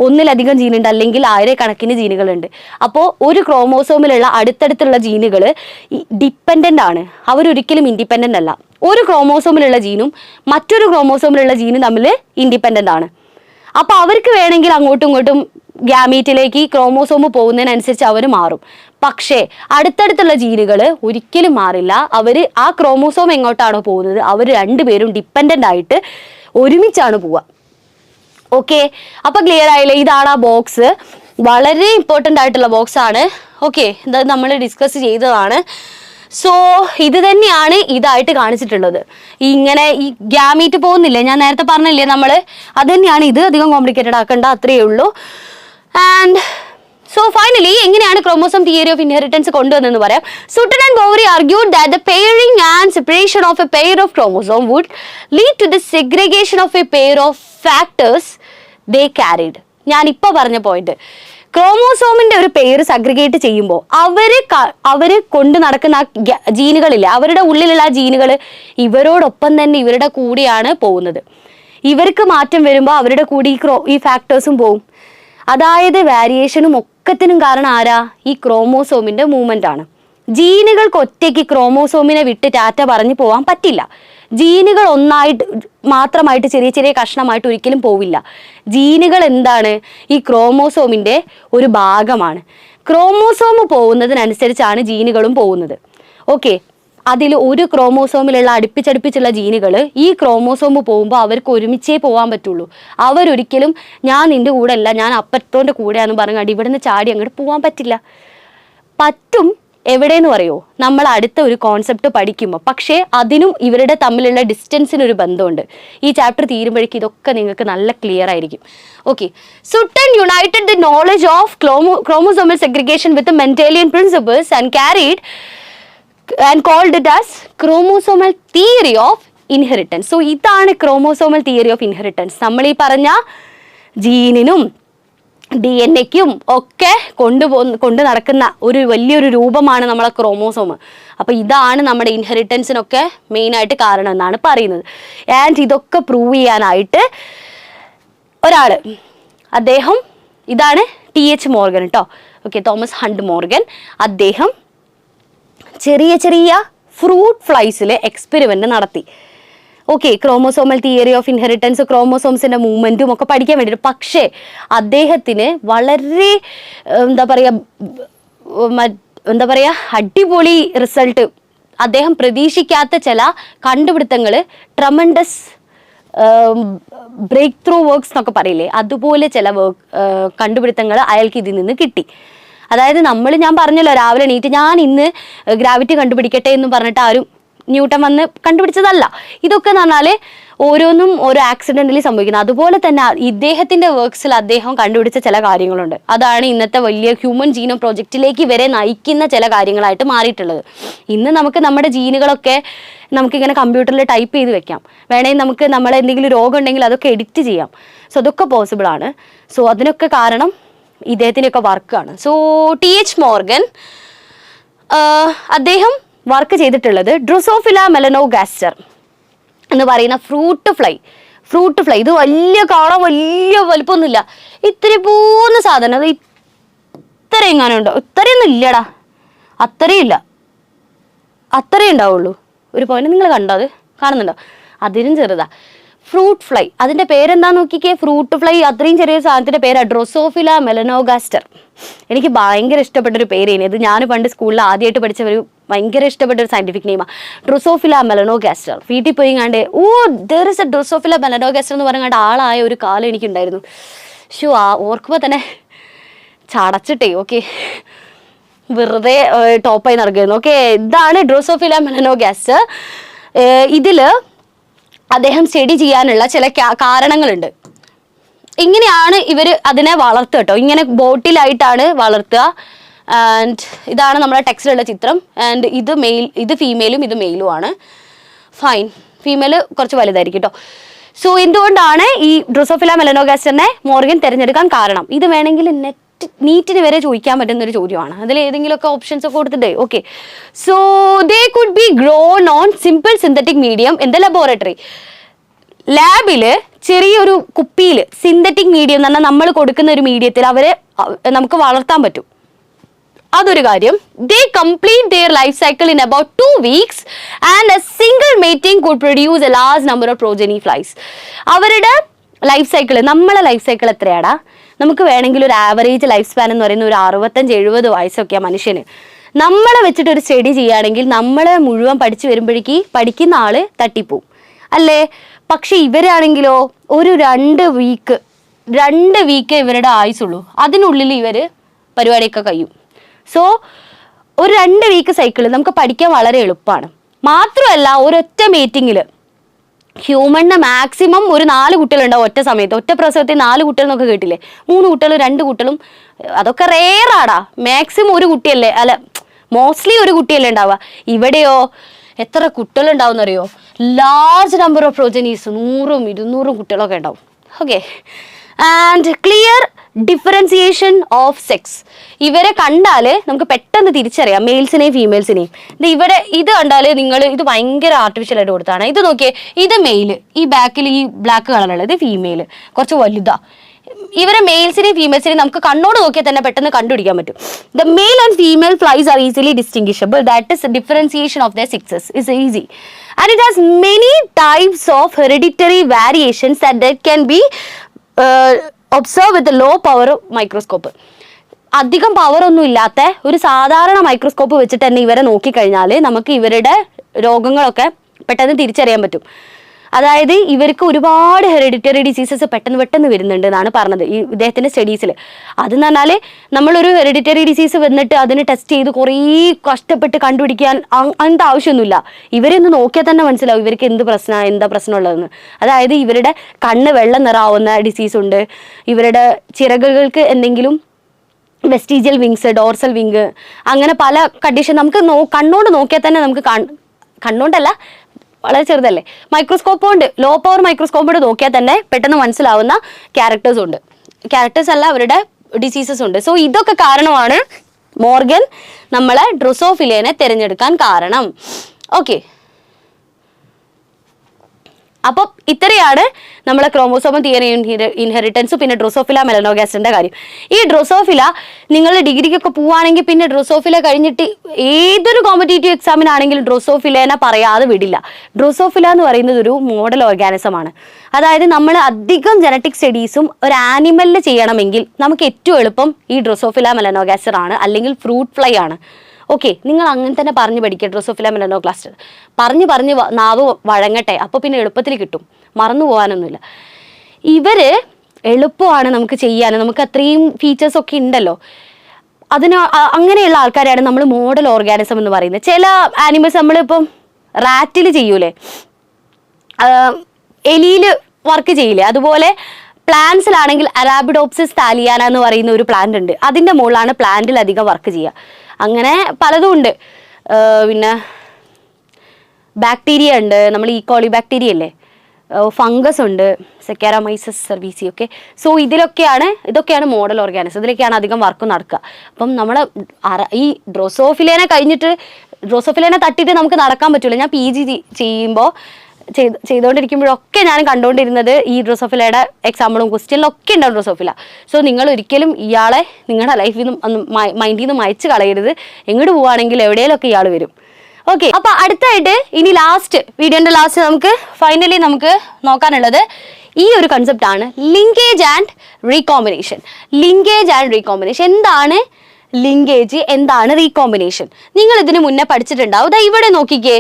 ഒന്നിലധികം ജീനുണ്ട്, അല്ലെങ്കിൽ 1000 കണക്കിന് ജീനുകളുണ്ട്. അപ്പോൾ ഒരു ക്രോമോസോമിലുള്ള അടുത്തടുത്തുള്ള ജീനുകൾ ഡിപ്പെൻഡൻ്റ് ആണ്, അവരൊരിക്കലും ഇൻഡിപെൻഡൻ്റ് അല്ല. ഒരു ക്രോമോസോമിലുള്ള ജീനും മറ്റൊരു ക്രോമോസോമിലുള്ള ജീനും തമ്മിൽ ഇൻഡിപെൻഡൻ്റ് ആണ്. അപ്പോൾ അവർക്ക് വേണമെങ്കിൽ അങ്ങോട്ടും ഇങ്ങോട്ടും ഗ്യാമീറ്റിലേക്ക് ക്രോമോസോം പോകുന്നതിനനുസരിച്ച് അവർ മാറും. പക്ഷേ അടുത്തടുത്തുള്ള ജീനുകൾ ഒരിക്കലും മാറില്ല. അവർ ആ ക്രോമോസോം എങ്ങോട്ടാണോ പോകുന്നത് അവർ 2 പേരും ഡിപ്പെൻഡൻ്റ് ആയിട്ട് ഒരുമിച്ചാണ് പോവുക. ഓക്കെ, അപ്പോൾ ക്ലിയർ ആയില്ലേ? ഇതാണ് ആ ബോക്സ്. വളരെ ഇമ്പോർട്ടൻ്റ് ആയിട്ടുള്ള ബോക്സ് ആണ്. ഓക്കെ, ഇത് നമ്മൾ ഡിസ്കസ് ചെയ്തതാണ്. സോ ഇത് തന്നെയാണ് ഇതായിട്ട് കാണിച്ചിട്ടുള്ളത്. ഇങ്ങനെ ഈ ഗ്യാമീറ്റ് പോകുന്നില്ലേ, ഞാൻ നേരത്തെ പറഞ്ഞില്ലേ നമ്മൾ, അത് തന്നെയാണ് ഇത്. അധികം കോംപ്ലിക്കേറ്റഡ് ആക്കണ്ട, അത്രയേ ഉള്ളൂ. ആൻഡ് സോ ഫൈനലി എങ്ങനെയാണ് ക്രോമോസോം തിയറി ഓഫ് ഇൻഹെറിറ്റൻസ് കൊണ്ടുവന്നെന്ന് പറയാം. Sutton and Boveri argued that the pairing and separation of a pair of chromosome would lead to the segregation of a pair of factors they carried. ഞാൻ ഇപ്പൊ പറഞ്ഞ point, ക്രോമോസോമിന്റെ ഒരു പേര് സഗ്രിഗേറ്റ് ചെയ്യുമ്പോൾ അവര് കൊണ്ട് നടക്കുന്ന ജീനുകളില്ല, അവരുടെ ഉള്ളിലുള്ള ആ ജീനുകൾ ഇവരോടൊപ്പം തന്നെ ഇവരുടെ കൂടെയാണ് പോകുന്നത്. ഇവർക്ക് മാറ്റം വരുമ്പോൾ അവരുടെ കൂടി ഈ ഫാക്ടേഴ്സും പോവും. അതായത് വാരിയേഷനും ഒക്കത്തിനും കാരണം ആരാ? ഈ ക്രോമോസോമിന്റെ മൂവ്മെന്റ് ആണ്. ജീനുകൾക്ക് ഒറ്റയ്ക്ക് ക്രോമോസോമിനെ വിട്ട് ടാറ്റ പറഞ്ഞു പോവാൻ പറ്റില്ല. ജീനുകൾ ഒന്നായിട്ട് മാത്രമായിട്ട് ചെറിയ ചെറിയ കഷ്ണമായിട്ട് ഒരിക്കലും പോവില്ല. ജീനുകൾ എന്താണ്? ഈ ക്രോമോസോമിന്റെ ഒരു ഭാഗമാണ്. ക്രോമോസോം പോകുന്നതിനനുസരിച്ചാണ് ജീനുകളും പോകുന്നത്. ഓക്കെ, അതിൽ ഒരു ക്രോമോസോമിലുള്ള അടുപ്പിച്ചടുപ്പിച്ചുള്ള ജീനുകൾ ഈ ക്രോമോസോം പോകുമ്പോൾ അവർക്ക് ഒരുമിച്ചേ പോകാൻ പറ്റുള്ളൂ. അവരൊരിക്കലും ഞാൻ നിന്റെ കൂടെ അല്ല, ഞാൻ അപ്പത്തോൻ്റെ കൂടെയാണെന്ന് പറഞ്ഞാൽ ഇവിടെ നിന്ന് ചാടി അങ്ങോട്ട് പോകാൻ പറ്റില്ല. പറ്റും എവിടെയെന്ന് പറയുമോ? നമ്മൾ അടുത്ത ഒരു കോൺസെപ്റ്റ് പഠിക്കുമ്പോൾ. പക്ഷേ അതിനും ഇവരുടെ തമ്മിലുള്ള ഡിസ്റ്റൻസിനൊരു ബന്ധമുണ്ട്. ഈ ചാപ്റ്റർ തീരുമ്പോഴേക്കും ഇതൊക്കെ നിങ്ങൾക്ക് നല്ല ക്ലിയർ ആയിരിക്കും. Okay, Sutton united the knowledge of chromosomal segregation with Mendelian principles and called it as chromosomal theory of inheritance. So ഇതാണ് chromosomal theory of inheritance. നമ്മൾ ഈ പറഞ്ഞ ജീനിനും DNA-ക്കും ഒക്കെ കൊണ്ട് നടക്കുന്ന ഒരു വലിയൊരു രൂപമാണ് നമ്മളെ ക്രോമോസോം. അപ്പൊ ഇതാണ് നമ്മുടെ ഇൻഹെറിറ്റൻസിനൊക്കെ മെയിനായിട്ട് കാരണം എന്നാണ് പറയുന്നത്. ആൻഡ് ഇതൊക്കെ പ്രൂവ് ചെയ്യാനായിട്ട് ഒരാള്, അദ്ദേഹം ഇതാണ് TH മോർഗൻ കേട്ടോ. Okay, Thomas Hunt Morgan. അദ്ദേഹം ചെറിയ ചെറിയ ഫ്രൂട്ട് ഫ്ലൈസിൽ എക്സ്പെരിമെന്റ് നടത്തി. Okay, chromosomal theory of inheritance, ക്രോമോസോംസിന്റെ മൂവ്മെന്റും ഒക്കെ പഠിക്കാൻ വേണ്ടിയിട്ട്. പക്ഷേ അദ്ദേഹത്തിന് വളരെ എന്താ പറയാ അടിപൊളി റിസൾട്ട്, അദ്ദേഹം പ്രതീക്ഷിക്കാത്ത ചില കണ്ടുപിടുത്തങ്ങൾ, ട്രമൻഡസ് ബ്രേക്ക് ത്രൂ വർക്ക്സ് എന്നൊക്കെ പറയില്ലേ, അതുപോലെ ചില കണ്ടുപിടുത്തങ്ങൾ അയാൾക്ക് ഇതിൽ നിന്ന് കിട്ടി. അതായത് ഞാൻ പറഞ്ഞല്ലോ രാവിലെ എണീറ്റ് ഞാൻ ഇന്ന് ഗ്രാവിറ്റി കണ്ടുപിടിക്കട്ടെ എന്ന് പറഞ്ഞിട്ട് ആരും ന്യൂട്ടൺ വന്ന് കണ്ടുപിടിച്ചതല്ല. ഇതൊക്കെ എന്ന് പറഞ്ഞാൽ ഓരോന്നും ഓരോ ആക്സിഡന്റലി സംഭവിക്കുന്നത്. അതുപോലെ തന്നെ ഇദ്ദേഹത്തിന്റെ വർക്ക്സിൽ അദ്ദേഹം കണ്ടുപിടിച്ച ചില കാര്യങ്ങളുണ്ട്. അതാണ് ഇന്നത്തെ വലിയ ഹ്യൂമൻ ജീനോം പ്രോജക്റ്റിലേക്ക് വരെ നയിക്കുന്ന ചില കാര്യങ്ങളായിട്ട് മാറിയിട്ടുള്ളത്. ഇന്ന് നമുക്ക് നമ്മുടെ ജീനുകളൊക്കെ നമുക്കിങ്ങനെ കമ്പ്യൂട്ടറിൽ ടൈപ്പ് ചെയ്ത് വെക്കാം. വേണമെങ്കിൽ നമുക്ക് നമ്മളെ എന്തെങ്കിലും രോഗം ഉണ്ടെങ്കിൽ അതൊക്കെ എഡിറ്റ് ചെയ്യാം. സോ അതൊക്കെ പോസിബിൾ ആണ്. സോ അതിനൊക്കെ കാരണം ഇദ്ദേഹത്തിൻ്റെയൊക്കെ വർക്കാണ്. സോ TH മോർഗൻ അദ്ദേഹം വർക്ക് ചെയ്തിട്ടുള്ളത് ഡ്രോസോഫില മെലനോഗാസ്റ്റർ എന്ന് പറയുന്ന ഫ്രൂട്ട് ഫ്ലൈ. ഇത് കാണാൻ വലിയ വലുപ്പമൊന്നുമില്ല, ഇത്തിരി പോകുന്ന സാധനം. അത് ഇത്ര എങ്ങാനുണ്ടോ? ഇത്രയൊന്നും ഇല്ലടാ, അത്രയും ഉണ്ടാവുള്ളൂ. ഒരു പോയിന്റ് നിങ്ങൾ കണ്ടോ? അത് കാണുന്നുണ്ടോ? അതിനും ചെറുതാ. ഫ്രൂട്ട് ഫ്ലൈ, അതിന്റെ പേരെന്താ നോക്കിക്കേ. ഫ്രൂട്ട് ഫ്ലൈ, അത്രയും ചെറിയ സാധനത്തിന്റെ പേരാ ഡ്രോസോഫില മെലനോഗാസ്റ്റർ. എനിക്ക് ഭയങ്കര ഇഷ്ടപ്പെട്ടൊരു പേരേന് ഇത്. ഞാൻ പണ്ട് സ്കൂളിൽ ആദ്യമായിട്ട് പഠിച്ച ഒരു ഭയങ്കര ഇഷ്ടപ്പെട്ട ഒരു സയന്റിഫിക് നെയിമാ ഡ്രോസോഫില മെലനോഗാസ്റ്റർ. വീട്ടിൽ പോയി കണ്ടേ there is a ഡ്രോസോഫില മെലനോഗാസ്റ്റർ എന്ന് പറഞ്ഞാണ്ട് ആളായ ഒരു കാലം എനിക്കുണ്ടായിരുന്നു. ഓർക്കുമ്പോൾ തന്നെ ചടച്ചിട്ടേ. ഓക്കെ, വെറുതെ ടോപ്പായി നടക്കുന്നു. ഓക്കെ, ഇതാണ് ഡ്രോസോഫില മെലനോഗാസ്റ്റർ. ഇതില് അദ്ദേഹം സ്റ്റഡി ചെയ്യാനുള്ള ചില കാരണങ്ങളുണ്ട്. ഇങ്ങനെയാണ് ഇവർ അതിനെ വളർത്തുക കേട്ടോ. ഇങ്ങനെ ബോട്ടിലായിട്ടാണ് വളർത്തുക. ആൻഡ് ഇതാണ് നമ്മുടെ ടെക്സ്റ്റിലുള്ള ചിത്രം. ആൻഡ് ഇത് ഫീമെയിലും ഇത് മെയിലും ആണ്. ഫൈൻ, ഫീമെയിൽ കുറച്ച് വലുതായിരിക്കും കേട്ടോ. സോ എന്തുകൊണ്ടാണ് ഈ ഡ്രോസോഫില മെലനോഗാസ്റ്ററിനെ മോർഗൻ തിരഞ്ഞെടുക്കാൻ കാരണം? ഇത് വേണമെങ്കിൽ നീറ്റിന് വരെ ചോദിക്കാൻ പറ്റുന്ന ഒരു ചോദ്യമാണ്. അതിൽ ഏതെങ്കിലുമൊക്കെ ഓപ്ഷൻസ് ഒക്കെ കൊടുത്തിട്ടേ. Okay, so they could be grown on simple synthetic medium in the laboratory. ലാബില് ചെറിയൊരു കുപ്പിയിൽ സിന്തറ്റിക് മീഡിയം എന്ന് പറഞ്ഞാൽ നമ്മൾ കൊടുക്കുന്ന ഒരു മീഡിയത്തിൽ അവരെ നമുക്ക് വളർത്താൻ പറ്റും. അതൊരു കാര്യം. They complete their life cycle in about 2 weeks and a single mating could produce a large number of progeny flies. അവരുടെ ലൈഫ് സൈക്കിൾ, നമ്മളെ ലൈഫ് സൈക്കിൾ എത്രയാടാ? നമുക്ക് വേണമെങ്കിൽ ഒരു ആവറേജ് ലൈഫ് സ്പാൻ എന്ന് പറയുന്ന ഒരു 65-70 വയസ്സൊക്കെയാണ് മനുഷ്യന്. നമ്മളെ വെച്ചിട്ട് ഒരു സ്റ്റഡി ചെയ്യുകയാണെങ്കിൽ നമ്മളെ മുഴുവൻ പഠിച്ചു വരുമ്പോഴേക്ക് പഠിക്കുന്ന ആള് തട്ടിപ്പോവും അല്ലേ? പക്ഷെ ഇവരാണെങ്കിലോ ഒരു 2 വീക്ക് ഇവരുടെ ആയുസുള്ളൂ. അതിനുള്ളിൽ ഇവർ പരിപാടിയൊക്കെ കഴിയും. സോ ഒരു 2 വീക്ക് സൈക്കിൾ നമുക്ക് പഠിക്കാൻ വളരെ എളുപ്പമാണ്. മാത്രമല്ല ഒരൊറ്റ മീറ്റിങ്ങിൽ ഹ്യൂമണിന് മാക്സിമം ഒരു 4 കുട്ടികളുണ്ടാവും ഒറ്റ സമയത്ത്. ഒറ്റ പ്രസവത്തിൽ 4 കുട്ടികൾ എന്നൊക്കെ കേട്ടില്ലേ? 3 കുട്ടികളും 2 കുട്ടികളും, അതൊക്കെ റേറാടാ. മാക്സിമം ഒരു കുട്ടിയല്ലേ, അല്ല മോസ്റ്റ്ലി ഒരു കുട്ടിയല്ലേ ഉണ്ടാവുക. ഇവിടെയോ എത്ര കുട്ടികളുണ്ടാവും എന്നറിയോ? ലാർജ് നമ്പർ ഓഫ് പ്രൊജനീസ്, 100ഉം 200ഉം കുട്ടികളൊക്കെ ഉണ്ടാവും. Okay, and clear differentiation of sex. ഇവരെ കണ്ടാൽ നമുക്ക് പെട്ടെന്ന് തിരിച്ചറിയാം മെയിൽസിനെയും ഫീമെയിൽസിനെയും. ഇവിടെ ഇത് കണ്ടാൽ നിങ്ങൾ, ഇത് ഭയങ്കര ആർട്ടിഫിഷ്യൽ ആയിട്ട് കൊടുത്താണ്. ഇത് നോക്കിയേ, ഇത് മെയില്, ഈ ബാക്കിൽ ഈ ബ്ലാക്ക് കളറുള്ളത് ഇത് ഫീമെയില്, കുറച്ച് വലുതാ. ഇവരെ മെയിൽസിനെയും ഫീമെയിൽസിനെയും നമുക്ക് കണ്ണോട് നോക്കിയാൽ തന്നെ പെട്ടെന്ന് കണ്ടുപിടിക്കാൻ പറ്റും. The male and female flies are easily distinguishable. That is differentiation of their sexes is easy. And it has many types of hereditary variations that can be observe with low power microscope. അധികം power ഒന്നും ഇല്ലാത്ത ഒരു സാധാരണ microscope വെച്ചിട്ട് തന്നെ ഇവരെ നോക്കിക്കഴിഞ്ഞാൽ നമുക്ക് ഇവരുടെ രോഗങ്ങളൊക്കെ പെട്ടെന്ന് തിരിച്ചറിയാൻ പറ്റും. അതായത് ഇവർക്ക് ഒരുപാട് ഹെറിഡിറ്ററി ഡിസീസസ് പെട്ടെന്ന് വരുന്നുണ്ട് എന്നാണ് പറഞ്ഞത് ഈ ഇദ്ദേഹത്തിൻ്റെ സ്റ്റഡീസിൽ. അതെന്ന് പറഞ്ഞാൽ നമ്മളൊരു ഹെറിഡിറ്ററി ഡിസീസ് വന്നിട്ട് അതിന് ടെസ്റ്റ് ചെയ്ത് കുറേ കഷ്ടപ്പെട്ട് കണ്ടുപിടിക്കാൻ അങ്ങനത്തെ ആവശ്യമൊന്നുമില്ല. ഇവരെ ഒന്ന് നോക്കിയാൽ തന്നെ മനസ്സിലാവും ഇവർക്ക് എന്താ പ്രശ്നമുള്ളതെന്ന്. അതായത് ഇവരുടെ കണ്ണ് വെള്ളം നിറാവുന്ന ഡിസീസ് ഉണ്ട്, ഇവരുടെ ചിറകുകൾക്ക് എന്തെങ്കിലും വെസ്റ്റീജിയൽ വിങ്സ്, ഡോർസൽ വിങ്, അങ്ങനെ പല കണ്ടീഷൻ നമുക്ക് കണ്ണോണ്ട് നോക്കിയാൽ തന്നെ നമുക്ക് കണ്ണോണ്ടല്ല, വളരെ ചെറുതല്ലേ, മൈക്രോസ്കോപ്പ് കൊണ്ട്, ലോ പവർ മൈക്രോസ്കോപ്പ് കൊണ്ട് നോക്കിയാൽ തന്നെ പെട്ടെന്ന് മനസ്സിലാവുന്ന ക്യാരക്ടേഴ്സ് ഉണ്ട്. ക്യാരക്ടേഴ്സ് അല്ല, അവരുടെ ഡിസീസസ് ഉണ്ട്. സോ ഇതൊക്കെ കാരണമാണ് മോർഗൻ നമ്മളെ ഡ്രോസോഫിലേനെ തിരഞ്ഞെടുക്കാൻ കാരണം. ഓക്കെ, അപ്പം ഇത്രയാണ് നമ്മളെ ക്രോമോസോമൽ തിയറി ഇൻഹെറിറ്റൻസ്, പിന്നെ ഡ്രോസോഫില മെലനോഗാസ്റ്ററിന്റെ കാര്യം. ഈ ഡ്രോസോഫില നിങ്ങൾ ഡിഗ്രിക്കൊക്കെ പോവുകയാണെങ്കിൽ പിന്നെ ഡ്രോസോഫില കഴിഞ്ഞിട്ട് ഏതൊരു കോമ്പറ്റേറ്റീവ് എക്സാമിനാണെങ്കിലും ഡ്രോസോഫിലേനെ പറയാതെ വിടില്ല. ഡ്രോസോഫില എന്ന് പറയുന്നത് ഒരു മോഡൽ ഓർഗാനിസമാണ്. അതായത് നമ്മൾ അധികം ജനറ്റിക് സ്റ്റഡീസും ഒരു ആനിമലിൽ ചെയ്യണമെങ്കിൽ നമുക്ക് ഏറ്റവും എളുപ്പം ഈ ഡ്രോസോഫില മെലനോഗാസ്റ്റർ ആണ്, അല്ലെങ്കിൽ ഫ്രൂട്ട് ഫ്ലൈ ആണ്. ഓക്കെ, നിങ്ങൾ അങ്ങനെ തന്നെ പറഞ്ഞു പഠിക്കുക. ഡ്രോസോഫില മെലനോഗാസ്റ്റർ പറഞ്ഞ് നാവ് വഴങ്ങട്ടെ, അപ്പോൾ പിന്നെ എളുപ്പത്തിൽ കിട്ടും, മറന്നു പോകാനൊന്നുമില്ല. ഇവര് എളുപ്പമാണ് നമുക്ക് ചെയ്യാൻ, നമുക്ക് അത്രയും ഫീച്ചേഴ്സ് ഒക്കെ ഉണ്ടല്ലോ. അങ്ങനെയുള്ള ആൾക്കാരാണ് നമ്മൾ മോഡൽ ഓർഗാനിസം എന്ന് പറയുന്നത്. ചില ആനിമൽസ് നമ്മളിപ്പം റാറ്റിൽ ചെയ്യൂലേ, എലിയിൽ വർക്ക് ചെയ്യില്ലേ, അതുപോലെ പ്ലാന്റ്സിലാണെങ്കിൽ അറാബിഡോപ്സിസ് താലിയാന എന്ന് പറയുന്ന ഒരു പ്ലാന്റ് ഉണ്ട്. അതിൻ്റെ മുകളിലാണ് പ്ലാന്റിൽ അധികം വർക്ക് ചെയ്യുക. അങ്ങനെ പലതും ഉണ്ട്. പിന്നെ ബാക്ടീരിയ ഉണ്ട്, നമ്മൾ ഈക്കോളി ബാക്ടീരിയ അല്ലേ, ഫംഗസ് ഉണ്ട്, സെക്കാരമൈസസ് സർവീസി ഒക്കെ. സോ ഇതൊക്കെയാണ് മോഡൽ ഓർഗാനിസം, ഇതിലൊക്കെയാണ് അധികം വർക്ക് നടക്കുക. അപ്പം നമ്മൾ ഈ ഡ്രോസോഫിലേനെ തട്ടിയിട്ട് നമുക്ക് നടക്കാൻ പറ്റില്ല. ഞാൻ PG ചെയ്യുമ്പോൾ ചെയ്തുകൊണ്ടിരിക്കുമ്പോഴൊക്കെ ഞാൻ കണ്ടുകൊണ്ടിരുന്നത് ഈ ഡ്രോസോഫിലയുടെ എക്സാമ്പിളും ക്വസ്റ്റ്യനിലൊക്കെ ഉണ്ടാവും ഡ്രോസോഫില. സോ നിങ്ങൾ ഒരിക്കലും ഇയാളെ നിങ്ങളുടെ ലൈഫിൽ നിന്ന് മൈൻഡിൽ നിന്ന് മായ്ച്ച് കളയരുത്. എങ്ങോട്ട് പോവുകയാണെങ്കിൽ എവിടെയെങ്കിലുമൊക്കെ ഇയാൾ വരും. ഓക്കെ, അപ്പൊ അടുത്തായിട്ട് ഇനി വീഡിയോന്റെ ലാസ്റ്റ് നമുക്ക് നോക്കാനുള്ളത് ഈ ഒരു കൺസെപ്റ്റ് ആണ്, ലിങ്കേജ് ആൻഡ് റീകോമ്പിനേഷൻ. എന്താണ് ലിങ്കേജ്, എന്താണ് റീകോമ്പിനേഷൻ? നിങ്ങൾ ഇതിന് മുന്നേ പഠിച്ചിട്ടുണ്ടാവും. ഇവിടെ നോക്കിക്കേ,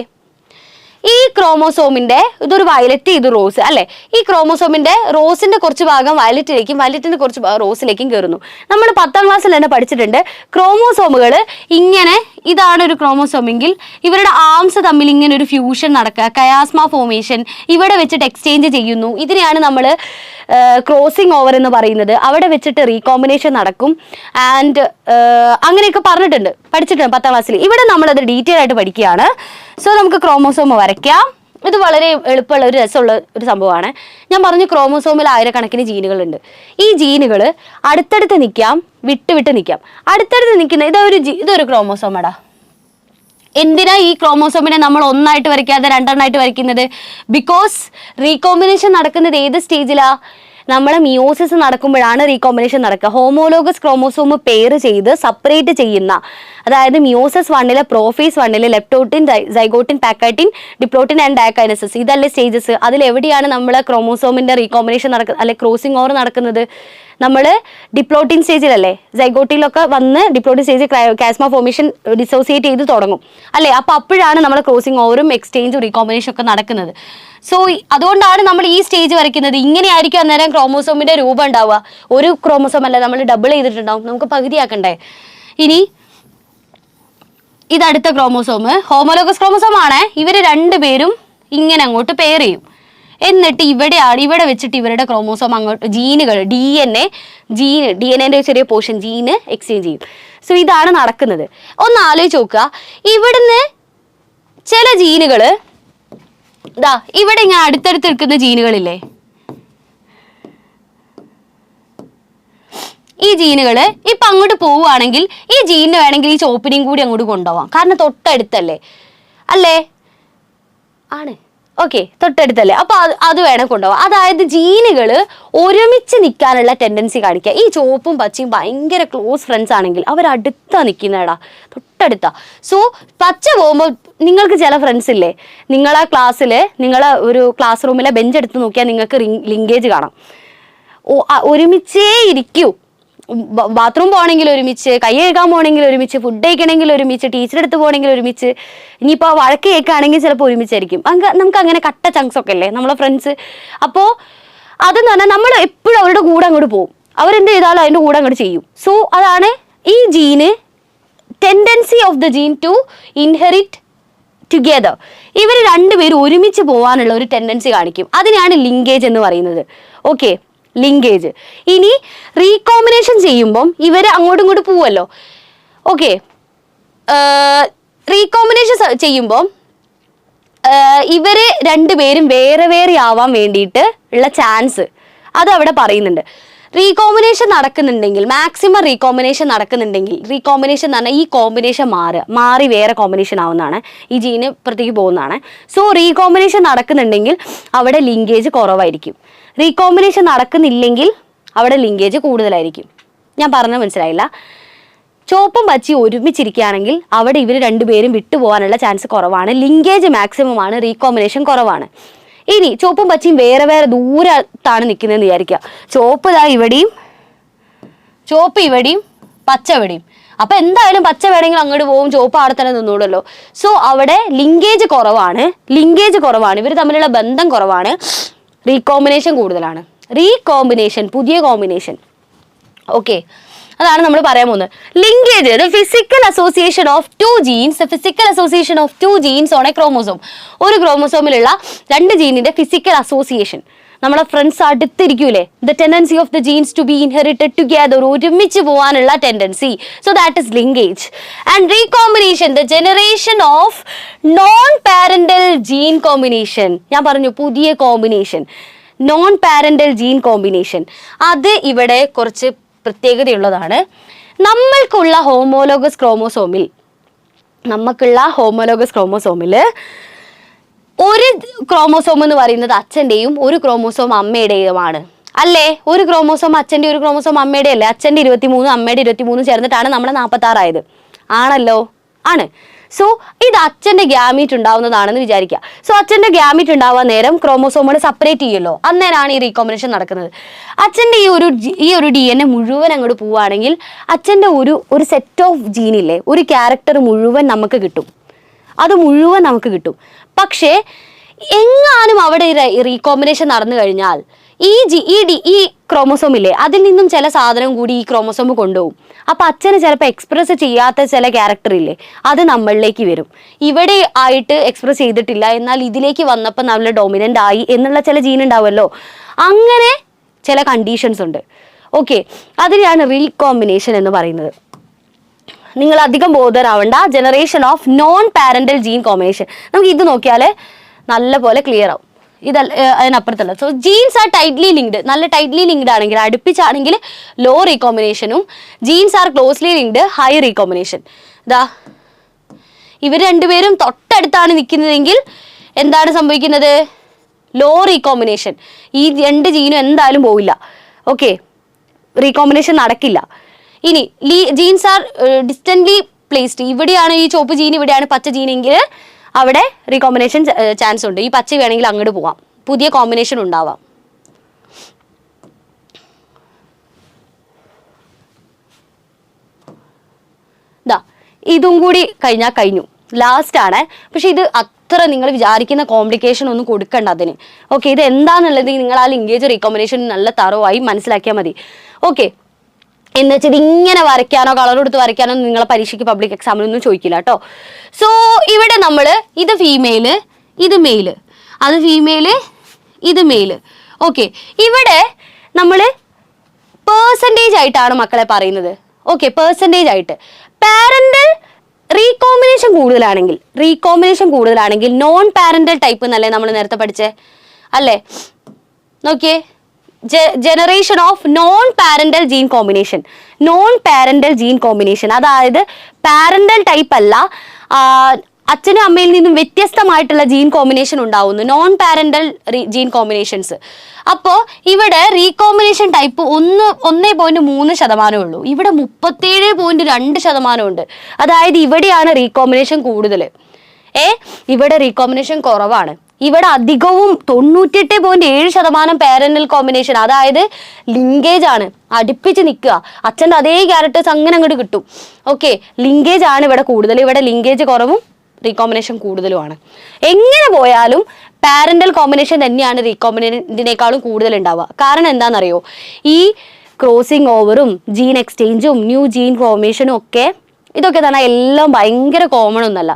ഈ ക്രോമോസോമിന്റെ ഇതൊരു വയലറ്റ്, ഇത് റോസ് അല്ലെ. ഈ ക്രോമോസോമിന്റെ റോസിന്റെ കുറച്ച് ഭാഗം വയലറ്റിലേക്കും വയലറ്റിന്റെ കുറച്ച് ഭാഗം റോസിലേക്കും കയറുന്നു. നമ്മൾ 10ാം ക്ലാസ്സിൽ തന്നെ പഠിച്ചിട്ടുണ്ട്, ക്രോമോസോമുകൾ ഇങ്ങനെ, ഇതാണ് ഒരു ക്രോമോസോമെങ്കിൽ ഇവരുടെ ആംസ് തമ്മിൽ ഇങ്ങനെ ഒരു ഫ്യൂഷൻ നടക്കുക, കയാസ്മ ഫോമേഷൻ, ഇവിടെ വെച്ചിട്ട് എക്സ്ചേഞ്ച് ചെയ്യുന്നു. ഇതിനെയാണ് നമ്മൾ ക്രോസിംഗ് ഓവർ എന്ന് പറയുന്നത്. അവിടെ വെച്ചിട്ട് റീകോമ്പിനേഷൻ നടക്കും. ആൻഡ് അങ്ങനെയൊക്കെ പഠിച്ചിട്ടുണ്ട് 10ാം ക്ലാസ്സിൽ. ഇവിടെ നമ്മളത് ഡീറ്റെയിൽ ആയിട്ട് പഠിക്കുകയാണ്. സോ നമുക്ക് ക്രോമോസോം വരയ്ക്കാം. ഇത് വളരെ എളുപ്പമുള്ള ഒരു രസമുള്ള ഒരു സംഭവമാണ്. ഞാൻ പറഞ്ഞു ക്രോമോസോമിൽ 1000കണക്കിന് ജീനുകളുണ്ട്. ഈ ജീനുകൾ അടുത്തടുത്ത് നിൽക്കാം, വിട്ട് നിൽക്കാം. അടുത്തടുത്ത് നിൽക്കുന്ന ഇതൊരു ക്രോമോസോമാടാ. എന്തിനാ ഈ ക്രോമോസോമിനെ നമ്മൾ ഒന്നായിട്ട് വരയ്ക്കാതെ 2 വരയ്ക്കുന്നത്? ബിക്കോസ് റീകോമ്പിനേഷൻ നടക്കുന്നത് ഏത് സ്റ്റേജിലാ? നമ്മളെ മിയോസിസ് നടക്കുമ്പോഴാണ് റീകോമ്പിനേഷൻ നടക്കുക. ഹോമോലോഗസ് ക്രോമോസോം പെയർ ചെയ്ത് സെപ്പറേറ്റ് ചെയ്യുന്ന, അതായത് മിയോസിസ് 1 പ്രോഫേസ് 1 ലെപ്റ്റോട്ടിൻ, സൈഗോട്ടിൻ, പാക്കൈറ്റിൻ, ഡിപ്ലോട്ടിൻ ആൻഡ് ഡയകൈനസിസ്, ഇതല്ലേ സ്റ്റേജസ്. അതിലെവിടെയാണ് നമ്മളെ ക്രോമോസോമിന്റെ റീകോമ്പിനേഷൻ അല്ലെ ക്രോസിംഗ് ഓവർ നടക്കുന്നത്? നമ്മൾ ഡിപ്ലോട്ടിൻ സ്റ്റേജിലല്ലേ, സൈഗോട്ടിലൊക്കെ വന്ന് ഡിപ്ലോട്ടിൻ സ്റ്റേജിൽ കാസ്മ ഫോർമേഷൻ ഡിസോസിയേറ്റ് ചെയ്ത് തുടങ്ങും അല്ലേ. അപ്പോഴാണ് നമ്മൾ ക്രോസിംഗ് ഓവറും എക്സ്ചേഞ്ചും റീകോമ്പിനേഷൻ ഒക്കെ നടക്കുന്നത്. സോ അതുകൊണ്ടാണ് നമ്മൾ ഈ സ്റ്റേജ് വരയ്ക്കുന്നത്. ഇങ്ങനെയായിരിക്കും അന്നേരം ക്രോമോസോമിന്റെ രൂപം ഉണ്ടാവുക. ഒരു ക്രോമോസോം അല്ല, നമ്മൾ ഡബിൾ ചെയ്തിട്ടുണ്ടാവും, നമുക്ക് പകുതിയാക്കണ്ടേ. ഇനി ഇതടുത്ത ക്രോമോസോം ഹോമോലോഗസ് ക്രോമോസോം ആണ്. ഇവർ 2 പേരും ഇങ്ങനെ അങ്ങോട്ട് പെയർ ചെയ്യും. എന്നിട്ട് ഇവിടെ വെച്ചിട്ട് ഇവരുടെ ക്രോമോസോം അങ്ങോട്ട് ജീനുകൾ ഡി എൻ എന്റെ ചെറിയ പോർഷൻ ജീന് എക്സ്ചേഞ്ച് ചെയ്യും. സോ ഇതാണ് നടക്കുന്നത്. ഒന്ന് ആലോചിച്ച് നോക്കുക, ഇവിടുന്ന് ചില ജീനുകള് ഇവിടെ ഇങ്ങനെ അടുത്തടുത്ത് നിൽക്കുന്ന ജീനുകളില്ലേ, ഈ ജീനുകള് ഇപ്പൊ അങ്ങോട്ട് പോവുകയാണെങ്കിൽ ഈ ജീനിന് വേണമെങ്കിൽ ഈ ചോപ്പിനെയും കൂടി അങ്ങോട്ട് കൊണ്ടുപോവാം. കാരണം തൊട്ടടുത്തല്ലേ, അല്ലേ? ആണ്. ഓക്കെ, തൊട്ടടുത്തല്ലേ. അപ്പൊ അത് വേണം കൊണ്ടുപോകാം. അതായത് ജീനുകള് ഒരുമിച്ച് നിൽക്കാനുള്ള ടെൻഡൻസി കാണിക്കുക. ഈ ചുവപ്പും പച്ചയും ഭയങ്കര ക്ലോസ് ഫ്രണ്ട്സ് ആണെങ്കിൽ അവരടുത്താ നിൽക്കുന്നേടാ, തൊട്ടടുത്താ. സോ പച്ച പോകുമ്പോൾ നിങ്ങൾക്ക് ചില ഫ്രണ്ട്സ് ഇല്ലേ, നിങ്ങളെ ക്ലാസ്സില് നിങ്ങളെ ഒരു ക്ലാസ് റൂമിലെ ബെഞ്ച് എടുത്ത് നോക്കിയാൽ നിങ്ങൾക്ക് ലിങ്കേജ് കാണാം. ഒരുമിച്ചേ ഇരിക്കൂ. ബാത്റൂം പോകണമെങ്കിൽ ഒരുമിച്ച്, കൈ കഴുകാൻ പോകണമെങ്കിൽ ഒരുമിച്ച്, ഫുഡ് കഴിക്കണമെങ്കിൽ ഒരുമിച്ച്, ടീച്ചർ അടുത്ത് പോകണമെങ്കിൽ ഒരുമിച്ച്, ഇനിയിപ്പോൾ വഴക്ക് കേൾക്കുകയാണെങ്കിൽ ചിലപ്പോൾ ഒരുമിച്ചായിരിക്കും. നമുക്ക് അങ്ങനെ കട്ട ചങ്ക്സ് ഒക്കെ അല്ലേ നമ്മളെ ഫ്രണ്ട്സ്. അപ്പോൾ അതെന്ന് പറഞ്ഞാൽ നമ്മൾ എപ്പോഴും അവരുടെ കൂടെ അങ്ങോട്ട് പോകും. അവരെന്ത് ചെയ്താലും അതിൻ്റെ കൂടെ അങ്ങോട്ട് ചെയ്യും. സോ അതാണ് ഈ gene, tendency of the gene to inherit together. ഇവർ രണ്ടുപേരും ഒരുമിച്ച് പോകാനുള്ള ഒരു ടെൻഡൻസി കാണിക്കും. അതിനാണ് ലിങ്കേജ് എന്ന് പറയുന്നത്. Okay, linkage. ഇനി റീകോമ്പിനേഷൻ ചെയ്യുമ്പം ഇവർ അങ്ങോട്ടും ഇങ്ങോട്ടും പോവുമല്ലോ. ഓക്കെ, റീകോമ്പിനേഷൻ ചെയ്യുമ്പം ഇവര് രണ്ടുപേരും വേറെ വേറെ ആവാൻ വേണ്ടിയിട്ട് ഉള്ള ചാൻസ് അത് അവിടെ പറയുന്നുണ്ട്. റീകോമ്പിനേഷൻ നടക്കുന്നുണ്ടെങ്കിൽ, മാക്സിമം റീകോമ്പിനേഷൻ നടക്കുന്നുണ്ടെങ്കിൽ, റീകോമ്പിനേഷൻ എന്ന് പറഞ്ഞാൽ ഈ കോമ്പിനേഷൻ മാറി വേറെ കോമ്പിനേഷൻ ആവുന്നതാണ്, ഈ ജീന് പുറത്തേക്ക് പോകുന്നതാണ്. സോ റീകോമ്പിനേഷൻ നടക്കുന്നുണ്ടെങ്കിൽ അവിടെ ലിങ്കേജ് കുറവായിരിക്കും. റീകോമ്പിനേഷൻ നടക്കുന്നില്ലെങ്കിൽ അവിടെ ലിങ്കേജ് കൂടുതലായിരിക്കും. ഞാൻ പറഞ്ഞത് മനസ്സിലായില്ല? ചുവപ്പും പച്ചയും ഒരുമിച്ചിരിക്കുകയാണെങ്കിൽ അവിടെ ഇവർ രണ്ടുപേരും വിട്ടുപോകാനുള്ള ചാൻസ് കുറവാണ്, ലിങ്കേജ് മാക്സിമം ആണ്, റീകോമ്പിനേഷൻ കുറവാണ്. ഇനി ചുവപ്പും പച്ചയും വേറെ വേറെ ദൂരത്താണ് നിൽക്കുന്നതെന്ന് വിചാരിക്കുക. ചുവപ്പ് ഇവിടെയും, ചുവപ്പ് ഇവിടെയും, പച്ച ഇവിടെയും. അപ്പൊ എന്തായാലും പച്ച വേണമെങ്കിൽ അങ്ങോട്ട് പോകും, ചുവപ്പ് അവിടെ തന്നെ നിന്നൂടല്ലോ. സോ അവിടെ ലിങ്കേജ് കുറവാണ്, ഇവർ തമ്മിലുള്ള ബന്ധം കുറവാണ്, റീകോമ്പിനേഷൻ കൂടുതലാണ്. റീകോമ്പിനേഷൻ, പുതിയ കോമ്പിനേഷൻ. ഓക്കെ, അതാണ് നമ്മൾ പറയാൻ പോകുന്നത്. Linkage, the physical association of two genes on a chromosome. ഒരു ക്രോമോസോമിലുള്ള രണ്ട് ജീനിന്റെ ഫിസിക്കൽ അസോസിയേഷൻ. നമ്മളെ ഫ്രണ്ട്സ് അടുത്തിരിക്കൂലേ, the tendency of the genes to be inherited together, ഒരുമിച്ച് പോകാനുള്ള tendency. So that is linkage. And recombination, the generation of non parental gene combination. ഞാൻ പറഞ്ഞു പുതിയ combination, non parental gene combination. അത് ഇവിടെ കുറച്ച് പ്രത്യേകതയുള്ളതാണ്. നമ്മൾക്കുള്ള ഹോമോലോഗസ് ക്രോമോസോമിൽ ഒരു ക്രോമോസോം എന്ന് പറയുന്നത് അച്ഛൻ്റെയും ഒരു ക്രോമോസോം അമ്മയുടെയുമാണ്, അല്ലേ? ഒരു ക്രോമോസോം അച്ഛൻ്റെ, ഒരു ക്രോമോസോം അമ്മയുടെ അല്ലേ? അച്ഛൻ്റെ 23 അമ്മയുടെ 23 ചേർന്നിട്ടാണ് നമ്മളെ 46 ആയത്, ആണല്ലോ? ആണ്. സോ ഇത് അച്ഛൻ്റെ ഗ്യാമീറ്റ് ഉണ്ടാവുന്നതാണെന്ന് വിചാരിക്കുക. സോ അച്ഛൻ്റെ ഗ്യാമീറ്റ് ഉണ്ടാവാൻ നേരം ക്രോമോസോമുകൾ സെപ്പറേറ്റ് ചെയ്യുമല്ലോ, അന്നേരമാണ് ഈ റീകോമ്പിനേഷൻ നടക്കുന്നത്. അച്ഛൻ്റെ ഈ ഒരു DNA മുഴുവൻ അങ്ങോട്ട് പോവുകയാണെങ്കിൽ അച്ഛൻ്റെ ഒരു സെറ്റ് ഓഫ് ജീനില്ലേ, ഒരു ക്യാരക്ടർ മുഴുവൻ നമുക്ക് കിട്ടും, പക്ഷേ എങ്ങാനും അവിടെ റീകോമ്പിനേഷൻ നടന്നു കഴിഞ്ഞാൽ ഈ ക്രോമോസോമില്ലേ, അതിൽ നിന്നും ചില സാധനം കൂടി ഈ ക്രോമോസോം കൊണ്ടുപോകും. അപ്പൊ അച്ഛന് ചിലപ്പോൾ എക്സ്പ്രസ് ചെയ്യാത്ത ചില ക്യാരക്ടർ ഇല്ലേ, അത് നമ്മളിലേക്ക് വരും. ഇവിടെ ആയിട്ട് എക്സ്പ്രസ് ചെയ്തിട്ടില്ല, എന്നാൽ ഇതിലേക്ക് വന്നപ്പോൾ നമ്മൾ ഡോമിനന്റ് ആയി എന്നുള്ള ചില ജീൻ ഉണ്ടാവുമല്ലോ, അങ്ങനെ ചില കണ്ടീഷൻസ് ഉണ്ട്. ഓക്കെ, അതിനെയാണ് റീകോമ്പിനേഷൻ എന്ന് പറയുന്നത്. നിങ്ങൾ അധികം ബോധരാവണ്ട. Generation of non parental gene combination, നമുക്ക് ഇത് നോക്കിയാൽ നല്ല പോലെ ക്ലിയർ ആവും. അതിനപ്പുറത്തല്ല. So genes are tightly linked, നല്ല ടൈറ്റ്ലി ലിങ്ക്ഡ് ആണെങ്കിൽ, അടുപ്പിച്ചാണെങ്കിൽ ലോ റീകോമ്പിനേഷനും, genes are closely linked high recombination. ഇവർ രണ്ടുപേരും തൊട്ടടുത്താണ് നിൽക്കുന്നതെങ്കിൽ എന്താണ് സംഭവിക്കുന്നത്? Low recombination. ഈ രണ്ട് ജീനും എന്തായാലും പോവില്ല. ഓക്കെ, റീകോമ്പിനേഷൻ നടക്കില്ല. ഇനി ജീൻസ് ആർ ഡിസ്റ്റന്റ്ലി പ്ലേസ്ഡ്, ഇവിടെയാണ് ഈ ചുവപ്പ് ജീൻ, ഇവിടെയാണ് പച്ച ജീനെങ്കിൽ അവിടെ റീകോമ്പിനേഷൻ ചാൻസ് ഉണ്ട്. ഈ പച്ച വേണമെങ്കിൽ അങ്ങോട്ട് പോവാം, പുതിയ കോമ്പിനേഷൻ ഉണ്ടാവാം. ഇതും കൂടി കഴിഞ്ഞാൽ കഴിഞ്ഞു, ലാസ്റ്റ് ആണ്. പക്ഷെ ഇത് അത്ര നിങ്ങൾ വിചാരിക്കുന്ന കോംപ്ലിക്കേഷൻ ഒന്നും കൊടുക്കണ്ട അതിന്. ഓക്കെ, ഇത് എന്താണെന്നുള്ളത് നിങ്ങൾ ആ ലിങ്കേജ് റീകോമ്പിനേഷൻ നല്ല തറവായി മനസ്സിലാക്കിയാൽ മതി. ഓക്കെ, എന്ന് വെച്ചിട്ട് ഇങ്ങനെ വരയ്ക്കാനോ കളർ കൊടുത്ത് വരയ്ക്കാനോ നിങ്ങളെ പരീക്ഷയ്ക്ക് പബ്ലിക് എക്സാമിനൊന്നും ചോദിക്കില്ല കേട്ടോ. സോ ഇവിടെ നമ്മൾ ഇത് ഫീമെയില്, ഇത് മെയില്, അത് ഫീമെയില്, ഇത് മെയില്. ഓക്കെ, ഇവിടെ നമ്മൾ പേഴ്സൻറ്റേജ് ആയിട്ടാണ് മക്കളെ പറയുന്നത്. ഓക്കെ, പേഴ്സൻറ്റേജ് ആയിട്ട് പാരന്റൽ റീകോമ്പിനേഷൻ കൂടുതലാണെങ്കിൽ നോൺ പാരന്റൽ ടൈപ്പ് എന്നല്ലേ നമ്മൾ നേരത്തെ പഠിച്ചേ അല്ലേ? നോക്കിയേ, generation of non parental gene combination, അതായത് പാരന്റൽ ടൈപ്പ് അല്ല, അച്ഛനും അമ്മയിൽ നിന്നും വ്യത്യസ്തമായിട്ടുള്ള ജീൻ കോമ്പിനേഷൻ ഉണ്ടാവുന്നു, നോൺ പാരന്റൽ ജീൻ കോമ്പിനേഷൻസ്. അപ്പോൾ ഇവിടെ റീകോമ്പിനേഷൻ ടൈപ്പ് 1.3% ഉള്ളൂ, ഇവിടെ 37.2% ഉണ്ട്. അതായത് ഇവിടെയാണ് റീകോമ്പിനേഷൻ കൂടുതൽ. ഇവിടെ റീകോമ്പിനേഷൻ കുറവാണ്. ഇവിടെ അധികവും 98.7% പാരന്റൽ കോമ്പിനേഷൻ, അതായത് ലിങ്കേജ് ആണ്, അടുപ്പിച്ച് നിൽക്കുക, അച്ഛൻ്റെ അതേ ക്യാരക്ടേഴ്സ് അങ്ങനെ അങ്ങോട്ട് കിട്ടും. ഓക്കെ, ലിങ്കേജ് ആണ് ഇവിടെ കൂടുതൽ, ഇവിടെ ലിങ്കേജ് കുറവും റീകോമ്പിനേഷൻ കൂടുതലുമാണ്. എങ്ങനെ പോയാലും പാരന്റൽ കോമ്പിനേഷൻ തന്നെയാണ് റീകോമ്പിനേഷനേക്കാളും കൂടുതൽ ഉണ്ടാവുക. കാരണം എന്താണെന്നറിയോ, ഈ ക്രോസിംഗ് ഓവറും ജീൻ എക്സ്ചേഞ്ചും ന്യൂ ജീൻ ഫോർമേഷനും ഒക്കെ ഇതൊക്കെ തന്നെ എല്ലാം ഭയങ്കര കോമൺ ഒന്നല്ല,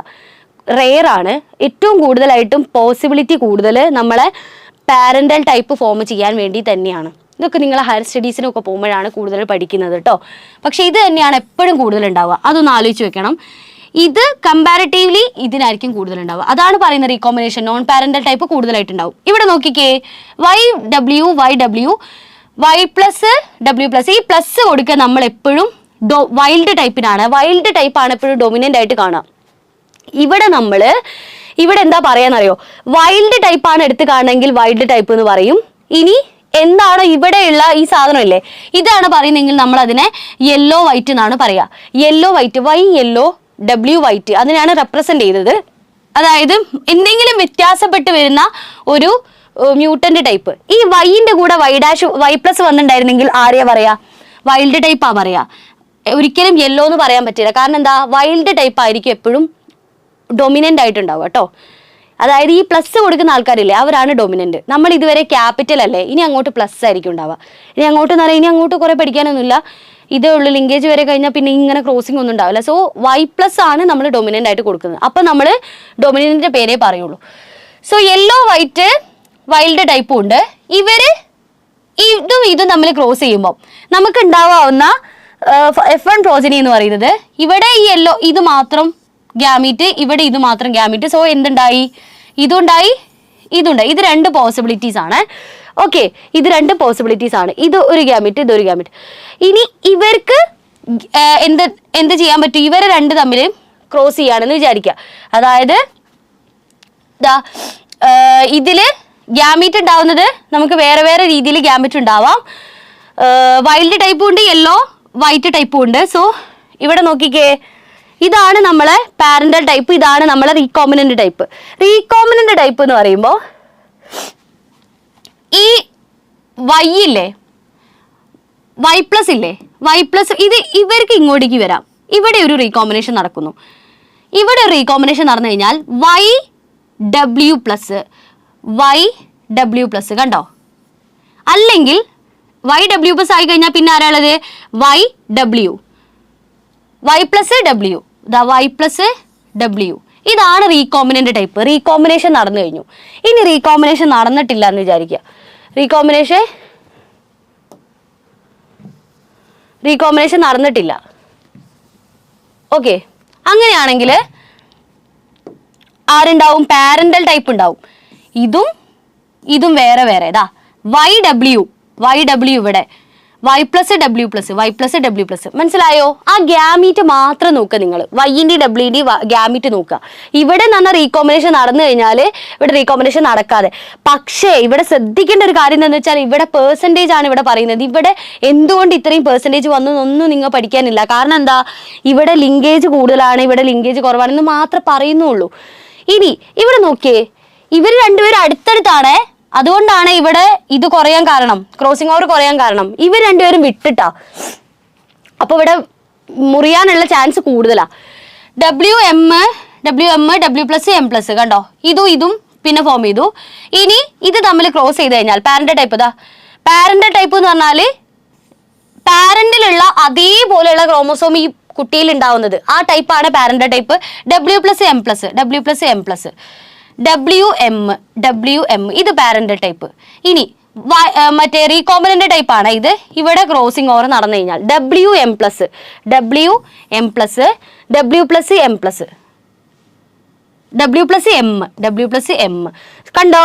റെയർ ആണ്. ഏറ്റവും കൂടുതലായിട്ടും പോസിബിലിറ്റി കൂടുതൽ നമ്മളെ പാരന്റൽ ടൈപ്പ് ഫോം ചെയ്യാൻ വേണ്ടി തന്നെയാണ്. ഇതൊക്കെ നിങ്ങൾ ഹയർ സ്റ്റഡീസിനൊക്കെ പോകുമ്പോഴാണ് കൂടുതൽ പഠിക്കുന്നത് കേട്ടോ. പക്ഷെ ഇത് തന്നെയാണ് എപ്പോഴും കൂടുതൽ ഉണ്ടാവുക, അതൊന്ന് ആലോചിച്ച് വെക്കണം. ഇത് കമ്പാരിറ്റീവ്ലി ഇതിനായിരിക്കും കൂടുതലുണ്ടാവുക. അതാണ് പറയുന്നത് റീകോമ്പിനേഷൻ നോൺ പാരന്റൽ ടൈപ്പ് കൂടുതലായിട്ടുണ്ടാവും. ഇവിടെ നോക്കിക്കേ, YW Y+W+, ഈ പ്ലസ് കൊടുക്കുക നമ്മൾ എപ്പോഴും വൈൽഡ് ടൈപ്പിനാണ്. വൈൽഡ് ടൈപ്പാണ് എപ്പോഴും ഡൊമിനൻ്റ് ആയിട്ട് കാണുക. ഇവിടെ എന്താ പറയാന്നറിയോ, വൈൽഡ് ടൈപ്പാണ് എടുത്ത് കാണണമെങ്കിൽ വൈൽഡ് ടൈപ്പ് എന്ന് പറയും. ഇനി എന്താണോ ഇവിടെയുള്ള ഈ സാധനം ഇല്ലേ, ഇതാണ് പറയുന്നതെങ്കിൽ നമ്മൾ അതിനെ യെല്ലോ വൈറ്റ് എന്നാണ് പറയുക. യെല്ലോ വൈറ്റ്, YLOW വൈറ്റ്, അതിനാണ് റെപ്രസെന്റ് ചെയ്തത്. അതായത് എന്തെങ്കിലും വ്യത്യാസപ്പെട്ട് വരുന്ന ഒരു മ്യൂട്ടന്റ് ടൈപ്പ്. ഈ വൈൻ്റെ കൂടെ Y+ വന്നിട്ടുണ്ടായിരുന്നെങ്കിൽ ആരെയാ പറയാ, വൈൽഡ് ടൈപ്പാ പറയാ. ഒരിക്കലും യെല്ലോ എന്ന് പറയാൻ പറ്റില്ല. കാരണം എന്താ, വൈൽഡ് ടൈപ്പ് ആയിരിക്കും എപ്പോഴും ഡൊമിനൻ്റ് ആയിട്ടുണ്ടാവുക കേട്ടോ. അതായത് ഈ പ്ലസ് കൊടുക്കുന്ന ആൾക്കാരില്ലേ, അവരാണ് ഡൊമിനൻ്റ്. നമ്മൾ ഇതുവരെ ക്യാപിറ്റൽ അല്ലേ, ഇനി അങ്ങോട്ട് പ്ലസ് ആയിരിക്കും ഉണ്ടാവുക. ഇനി അങ്ങോട്ട് കുറേ പഠിക്കാനൊന്നുമില്ല, ഇതേ ഉള്ളൂ. ലിങ്കേജ് വരെ കഴിഞ്ഞാൽ പിന്നെ ഇങ്ങനെ ക്രോസിംഗ് ഒന്നും ഉണ്ടാവില്ല. സോ Y+ ആണ് നമ്മൾ ഡൊമിനൻ്റ് ആയിട്ട് കൊടുക്കുന്നത്. അപ്പം നമ്മൾ ഡൊമിനൻ്റിൻ്റെ പേരേ പറയുള്ളൂ. സോ യെല്ലോ വൈറ്റ് വൈൽഡ് ടൈപ്പും ഉണ്ട്. ഇതും തമ്മിൽ ക്രോസ് ചെയ്യുമ്പോൾ നമുക്ക് ഉണ്ടാവാവുന്ന F1 പ്രോജനി എന്ന് പറയുന്നത്, ഇവിടെ ഈ യെല്ലോ ഇത് മാത്രം ഗ്യാമീറ്റ്, ഇവിടെ ഇത് മാത്രം ഗ്യാമീറ്റ്. സോ എന്തുണ്ടായി, ഇതുണ്ടായി. ഇത് 2 പോസിബിലിറ്റീസ് ആണ്. ഓക്കെ, ഇത് 2 പോസിബിലിറ്റീസ് ആണ്. ഇത് ഒരു ഗ്യാമീറ്റ്, ഇതൊരു ഗ്യാമീറ്റ്. ഇനി ഇവർക്ക് എന്ത് ചെയ്യാൻ പറ്റും, ഇവരെ 2 തമ്മിൽ ക്രോസ് ചെയ്യാണെന്ന് വിചാരിക്കുക. അതായത് ഇതില് ഗ്യാമീറ്റ് ഉണ്ടാവുന്നത് നമുക്ക് വേറെ വേറെ രീതിയിൽ ഗ്യാമീറ്റ് ഉണ്ടാവാം. വൈൽഡ് ടൈപ്പും ഉണ്ട്, യെല്ലോ വൈറ്റ് ടൈപ്പും ഉണ്ട്. സോ ഇവിടെ നോക്കിക്കേ, ഇതാണ് നമ്മളെ പാരന്റൽ ടൈപ്പ്, ഇതാണ് നമ്മളെ റീകോമ്പിനന്റ് ടൈപ്പ്. റീകോമ്പിനന്റ് ടൈപ്പ് എന്ന് പറയുമ്പോൾ ഈ Y ഇല്ലേ, Y+ ഇല്ലേ, Y+ ഇത് ഇവർക്ക് ഇങ്ങോട്ടേക്ക് വരാം. ഇവിടെ ഒരു റീകോമ്പിനേഷൻ നടക്കുന്നു. ഇവിടെ ഒരു റീകോമ്പിനേഷൻ നടന്നു കഴിഞ്ഞാൽ YW+, കണ്ടോ? അല്ലെങ്കിൽ YW+ ആയി കഴിഞ്ഞാൽ പിന്നെ ആരാളത്, YW, Y+W, Y+W. ഇതാണ് റീകോമ്പിനന്റ് ടൈപ്പ്. റീകോമ്പിനേഷൻ നടന്നു കഴിഞ്ഞു. ഇനി റീകോമ്പിനേഷൻ നടന്നിട്ടില്ല എന്ന് വിചാരിക്കുക. റീകോമ്പിനേഷൻ നടന്നിട്ടില്ല. ഓക്കെ, അങ്ങനെയാണെങ്കിൽ ആരുണ്ടാവും, പാരന്റൽ ടൈപ്പ് ഉണ്ടാവും. ഇതും വേറെ വേറെ. YW ഇവിടെ, Y+W+, മനസ്സിലായോ? ആ ഗ്യാമീറ്റ് മാത്രം നോക്കുക നിങ്ങൾ, വൈൻ്റെ ഡബ്ല്യൂൻ്റെ ഗ്യാമീറ്റ് നോക്കുക. ഇവിടെ നിന്ന് റീകോമ്പിനേഷൻ നടന്നു കഴിഞ്ഞാൽ ഇവിടെ റീകോമ്പിനേഷൻ നടക്കാതെ. പക്ഷേ ഇവിടെ ശ്രദ്ധിക്കേണ്ട ഒരു കാര്യം എന്താണെന്ന് വെച്ചാൽ, ഇവിടെ പേഴ്സൻറ്റേജ് ആണ് ഇവിടെ പറയുന്നത്. ഇവിടെ എന്തുകൊണ്ട് ഇത്രയും പേഴ്സൻറ്റേജ് വന്നു എന്നൊന്നും നിങ്ങൾ പഠിക്കാനില്ല. കാരണം എന്താ, ഇവിടെ ലിങ്കേജ് കൂടുതലാണ്, ഇവിടെ ലിങ്കേജ് കുറവാണെന്ന് മാത്രമേ പറയുന്നുള്ളൂ. ഇനി ഇവിടെ നോക്കിയേ, ഇവർ രണ്ടുപേരും അടുത്തടുത്താണ്. അതുകൊണ്ടാണ് ഇവിടെ ഇത് കുറയാൻ കാരണം, ക്രോസിംഗ് ഓവർ കുറയാൻ കാരണം. ഇവർ രണ്ടുപേരും വിട്ടിട്ടാ. അപ്പോൾ ഇവിടെ മുറിയാനുള്ള ചാൻസ് കൂടുതലാ. WM, W+, M+, കണ്ടോ? ഇതും പിന്നെ ഫോം ചെയ്തു. ഇനി ഇത് തമ്മിൽ ക്രോസ് ചെയ്ത് കഴിഞ്ഞാൽ പാരന്റൽ ടൈപ്പ് എന്ന് പറഞ്ഞാൽ പാരന്റിലുള്ള അതേപോലെയുള്ള ക്രോമോസോം ഈ കുട്ടിയിൽ ഉണ്ടാവുന്നത്, ആ ടൈപ്പാണ് parental type. W+, M+. WM ഇത് പാരന്റ് ടൈപ്പ്. ഇനി മറ്റേ റീകോmbinant ടൈപ്പ് ആണ് ഇത്. ഇവിടെ ക്രോസിംഗ് ഓവർ നടന്നു കഴിഞ്ഞാൽ WM+, W+M കണ്ടോ?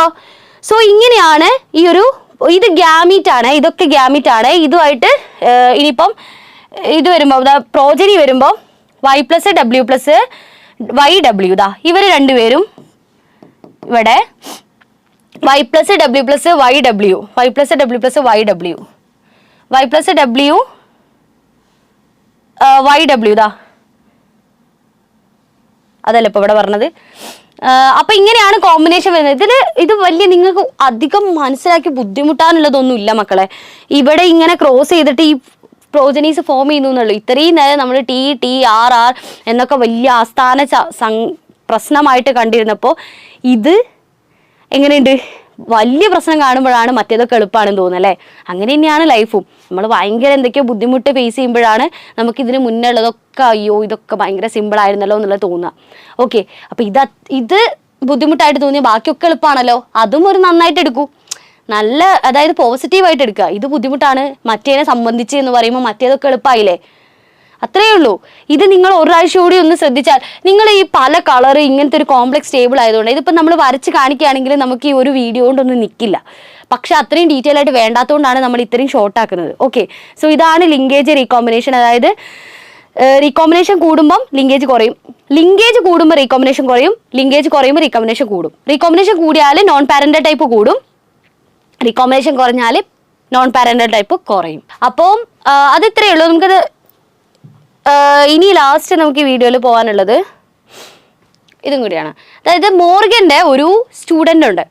സോ ഇങ്ങനെയാണ് ഈ ഒരു, ഇത് ഗ്യാമീറ്റ് ആണ്, ഇതൊക്കെ ഗ്യാമീറ്റ് ആണ്. ഇതുമായിട്ട് ഇനിയിപ്പം ഇത് വരുമ്പോൾ പ്രോജനി വരുമ്പോൾ Y+W+YW ഇതാ ഇവർ രണ്ടുപേരും ഇവിടെ Y+W+YW ഇതാ അതല്ല ഇപ്പൊ ഇവിടെ പറഞ്ഞത്. അപ്പൊ ഇങ്ങനെയാണ് കോമ്പിനേഷൻ വരുന്നത്. ഇത് വലിയ നിങ്ങൾക്ക് അധികം മനസ്സിലാക്കി ബുദ്ധിമുട്ടാനുള്ളതൊന്നും ഇല്ല മക്കളെ. ഇവിടെ ഇങ്ങനെ ക്രോസ് ചെയ്തിട്ട് ഈ പ്രോജനീസ് ഫോം ചെയ്യുന്നു എന്നുള്ളൂ. ഇത്രയും നേരം നമ്മൾ TR എന്നൊക്കെ വലിയ ആസ്ഥാന പ്രശ്നമായിട്ട് കണ്ടിരുന്നപ്പോൾ ഇത് എങ്ങനെയുണ്ട്? വലിയ പ്രശ്നം കാണുമ്പോഴാണ് മറ്റേതൊക്കെ എളുപ്പമാണെന്ന് തോന്നുന്നത് അല്ലേ? അങ്ങനെ തന്നെയാണ് ലൈഫും. നമ്മൾ ഭയങ്കര എന്തൊക്കെയോ ബുദ്ധിമുട്ട് ഫേസ് ചെയ്യുമ്പോഴാണ് നമുക്ക് ഇതിന് മുന്നേ ഉള്ളതൊക്കെ അയ്യോ ഇതൊക്കെ ഭയങ്കര സിമ്പിൾ ആയിരുന്നല്ലോ എന്നുള്ളത് തോന്നുക. ഓക്കെ, അപ്പൊ ഇത് ബുദ്ധിമുട്ടായിട്ട് തോന്നിയ ബാക്കിയൊക്കെ എളുപ്പമാണല്ലോ, അതും ഒരു നന്നായിട്ട് എടുക്കൂ. നല്ല, അതായത് പോസിറ്റീവായിട്ട് എടുക്കുക. ഇത് ബുദ്ധിമുട്ടാണ് മറ്റേനെ സംബന്ധിച്ച് എന്ന് പറയുമ്പോൾ മറ്റേതൊക്കെ എളുപ്പമായില്ലേ? അത്രയേ ഉള്ളൂ. ഇത് നിങ്ങൾ ഒരാഴ്ച കൂടി ഒന്ന് ശ്രദ്ധിച്ചാൽ, നിങ്ങൾ ഈ പല കളർ ഇങ്ങനത്തെ ഒരു കോംപ്ലക്സ് ടേബിൾ ആയതുകൊണ്ട് ഇതിപ്പോൾ നമ്മൾ വരച്ച് കാണിക്കുകയാണെങ്കിൽ നമുക്ക് ഈ ഒരു വീഡിയോ കൊണ്ടൊന്നും നിൽക്കില്ല. പക്ഷെ അത്രയും ഡീറ്റെയിൽ ആയിട്ട് വേണ്ടാത്തതുകൊണ്ടാണ് നമ്മൾ ഇത്രയും ഷോർട്ട് ആക്കുന്നത്. ഓക്കെ, സോ ഇതാണ് ലിങ്കേജ് റീകോമ്പിനേഷൻ. അതായത് റീകോമ്പിനേഷൻ കൂടുമ്പം ലിങ്കേജ് കുറയും, ലിങ്കേജ് കൂടുമ്പോൾ റീകോമ്പിനേഷൻ കുറയും, ലിങ്കേജ് കുറയുമ്പോൾ റീകോമ്പിനേഷൻ കൂടും. റീകോമ്പിനേഷൻ കൂടിയാൽ നോൺ പാരന്റൽ ടൈപ്പ് കൂടും, റീകോമ്പിനേഷൻ കുറഞ്ഞാൽ നോൺ പാരന്റൽ ടൈപ്പ് കുറയും. അപ്പം അത് ഇത്രയേ ഉള്ളൂ. നമുക്കത് ഇനി ലാസ്റ്റ് നമുക്ക് ഈ വീഡിയോയിൽ പോകാനുള്ളത് ഇതും കൂടിയാണ്. അതായത് മോർഗന്റെ ഒരു സ്റ്റുഡൻ്റ് ഉണ്ട്,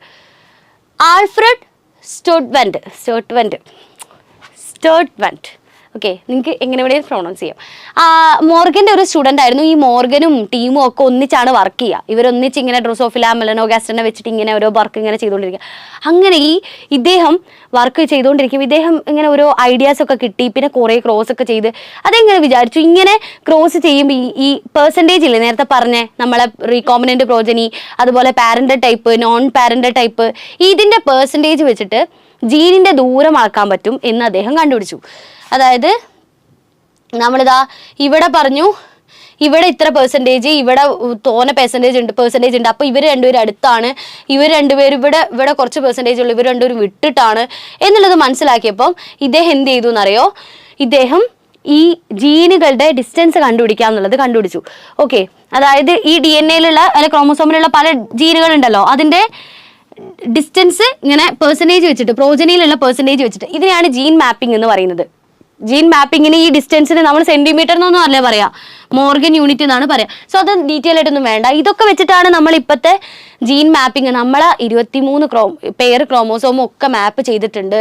ആൽഫ്രഡ് സ്റ്റേർട്ട്വെന്റ്. ഓക്കെ, നിങ്ങൾക്ക് എങ്ങനെ വേണമെങ്കിലും പ്രൊണൗൺസ് ചെയ്യാം. മോർഗന്റെ ഒരു സ്റ്റുഡൻ്റ് ആയിരുന്നു. ഈ മോർഗനും ടീമും ഒക്കെ ഒന്നിച്ചാണ് വർക്ക് ചെയ്യുക. ഇവരൊന്നിച്ച് ഇങ്ങനെ ഡ്രോസോഫില മെലനോഗാസ്റ്ററിനെ വെച്ചിട്ട് ഇങ്ങനെ ഓരോ വർക്ക് ഇങ്ങനെ ചെയ്തുകൊണ്ടിരിക്കുക. അങ്ങനെ ഇദ്ദേഹം വർക്ക് ചെയ്തുകൊണ്ടിരിക്കും. ഇദ്ദേഹം ഇങ്ങനെ ഓരോ ഐഡിയാസ് ഒക്കെ കിട്ടി, പിന്നെ കുറേ ക്രോസ് ഒക്കെ ചെയ്ത് അതെങ്ങനെ വിചാരിച്ചു ഇങ്ങനെ ക്രോസ് ചെയ്യുമ്പോൾ ഈ പെർസെൻറ്റേജ് ഇല്ലേ നേരത്തെ പറഞ്ഞേ, നമ്മളെ റീകോമ്പിനന്റ് പ്രോജനി, അതുപോലെ parental type, non parental type, ഇതിൻ്റെ പെർസെൻറ്റേജ് വെച്ചിട്ട് ജീനിൻ്റെ ദൂരം അളക്കാൻ പറ്റും എന്ന് അദ്ദേഹം കണ്ടുപിടിച്ചു. അതായത് നമ്മളിതാ ഇവിടെ പറഞ്ഞു ഇവിടെ ഇത്ര പെർസെൻറ്റേജ്, ഇവിടെ തോനെ പെർസെൻറ്റേജ് ഉണ്ട്. അപ്പോൾ ഇവർ രണ്ടുപേരും അടുത്താണ്, ഇവർ രണ്ടുപേരും ഇവിടെ കുറച്ച് പെർസെൻറ്റേജ് ഉള്ളൂ, ഇവർ രണ്ടുപേരും വിട്ടിട്ടാണ് എന്നുള്ളത് മനസ്സിലാക്കിയപ്പം ഇദ്ദേഹം എന്ത് ചെയ്തു എന്നറിയോ? ഇദ്ദേഹം ഈ ജീനുകളുടെ ഡിസ്റ്റൻസ് കണ്ടുപിടിക്കുക കണ്ടുപിടിച്ചു. ഓക്കെ, അതായത് ഈ DNA-ലുള്ള അല്ലെ ക്രോമോസോമിലുള്ള പല ജീനുകളുണ്ടല്ലോ, അതിൻ്റെ ഡിസ്റ്റൻസ് ഇങ്ങനെ പെർസെൻറ്റേജ് വെച്ചിട്ട്, പ്രോജനിയിലുള്ള പെർസെൻറ്റേജ് വെച്ചിട്ട്, ഇതിനെയാണ് ജീൻ മാപ്പിംഗ് എന്ന് പറയുന്നത്. ജീൻ മാപ്പിങ്ങിന് ഈ ഡിസ്റ്റൻസിന് നമ്മൾ സെന്റിമീറ്റർ എന്നൊന്നും അല്ലേ പറയാ, മോർഗൻ യൂണിറ്റ് എന്നാണ് പറയാ. സോ അത് ഡീറ്റെയിൽ ആയിട്ടൊന്നും വേണ്ട. ഇതൊക്കെ വെച്ചിട്ടാണ് നമ്മൾ ഇപ്പോഴത്തെ ജീൻ മാപ്പിംഗ്. നമ്മളെ 23 പെയർ ക്രോമോസോമും ഒക്കെ മാപ്പ് ചെയ്തിട്ടുണ്ട്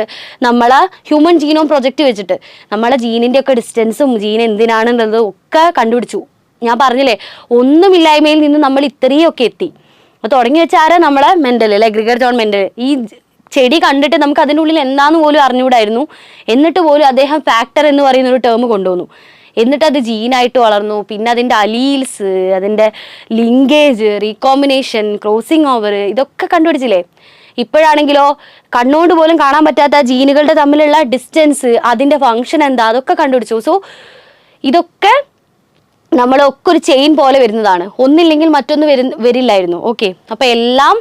നമ്മളെ ഹ്യൂമൻ ജീനോം പ്രൊജക്റ്റ് വെച്ചിട്ട്. നമ്മളെ ജീനിൻ്റെ ഒക്കെ ഡിസ്റ്റൻസും ജീൻ എന്തിനാണെന്നുള്ളതും ഒക്കെ കണ്ടുപിടിച്ചു. ഞാൻ പറഞ്ഞില്ലേ, ഒന്നുമില്ലായ്മയിൽ നിന്ന് നമ്മൾ ഇത്രയൊക്കെ എത്തി. അപ്പോൾ തുടങ്ങി വെച്ചാൽ നമ്മളെ മെൻ്റൽ അല്ലെ, ഗ്രിഗർ ജോൺ മെൻ്റൽ. ഈ ചെടി കണ്ടിട്ട് നമുക്ക് അതിനുള്ളിൽ എന്താന്ന് പോലും അറിഞ്ഞുകൂടായിരുന്നു. എന്നിട്ട് പോലും അദ്ദേഹം ഫാക്ടർ എന്ന് പറയുന്ന ഒരു ടേം കൊണ്ടുവന്നു. എന്നിട്ട് അത് ജീനായിട്ട് വളർന്നു. പിന്നെ അതിൻ്റെ അലീൽസ്, അതിൻ്റെ ലിങ്കേജ്, റീകോമ്പിനേഷൻ, ക്രോസിംഗ് ഓവർ, ഇതൊക്കെ കണ്ടുപിടിച്ചില്ലേ. ഇപ്പോഴാണെങ്കിലോ കണ്ണുകൊണ്ട് പോലും കാണാൻ പറ്റാത്ത ജീനുകളുടെ തമ്മിലുള്ള ഡിസ്റ്റൻസ്, അതിൻ്റെ ഫങ്ഷൻ എന്താ, അതൊക്കെ കണ്ടുപിടിച്ചു. സോ ഇതൊക്കെ നമ്മളൊക്കെ ഒരു ചെയിൻ പോലെ വരുന്നതാണ്. ഒന്നില്ലെങ്കിൽ മറ്റൊന്ന് വരില്ലായിരുന്നു. ഓക്കെ, അപ്പം എല്ലാം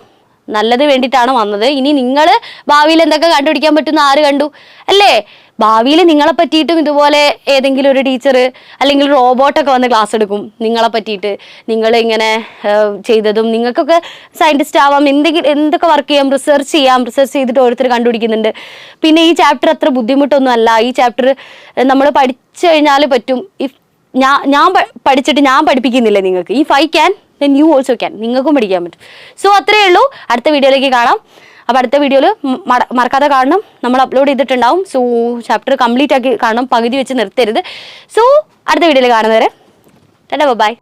നല്ലത് വേണ്ടിയിട്ടാണ് വന്നത്. ഇനി നിങ്ങൾ ഭാവിയിൽ എന്തൊക്കെ കണ്ടുപിടിക്കാൻ പറ്റുന്ന ആര് കണ്ടു അല്ലേ? ഭാവിയിൽ നിങ്ങളെ പറ്റിയിട്ടും ഇതുപോലെ ഏതെങ്കിലും ഒരു ടീച്ചർ അല്ലെങ്കിൽ റോബോട്ടൊക്കെ വന്ന് ക്ലാസ് എടുക്കും നിങ്ങളെ പറ്റിയിട്ട്. നിങ്ങൾ ഇങ്ങനെ ചെയ്തതും, നിങ്ങൾക്കൊക്കെ സയൻറ്റിസ്റ്റ് ആവാം, എന്തൊക്കെ വർക്ക് ചെയ്യാം, റിസർച്ച് ചെയ്തിട്ട് ഓരോരുത്തർ കണ്ടുപിടിക്കുന്നുണ്ട്. പിന്നെ ഈ ചാപ്റ്റർ അത്ര ബുദ്ധിമുട്ടൊന്നും അല്ല. ഈ ചാപ്റ്റർ നമ്മൾ പഠിച്ചു കഴിഞ്ഞാൽ പറ്റും. ഇഫ് ഞാൻ പഠിച്ചിട്ട് ഞാൻ പഠിപ്പിക്കുന്നില്ല നിങ്ങൾക്ക്, if I can then you also can, നിങ്ങൾക്കും പഠിക്കാൻ പറ്റും. സോ അത്രയേ ഉള്ളൂ. അടുത്ത വീഡിയോയിലേക്ക് കാണാം. അപ്പോൾ അടുത്ത വീഡിയോയിൽ മറക്കാതെ കാണണം, നമ്മൾ അപ്ലോഡ് ചെയ്തിട്ടുണ്ടാവും. സോ ചാപ്റ്റർ കംപ്ലീറ്റ് ആക്കി കാണണം, പകുതി വെച്ച് നിർത്തരുത്. സോ അടുത്ത വീഡിയോയിൽ കാണുന്നവരെ ബൈ.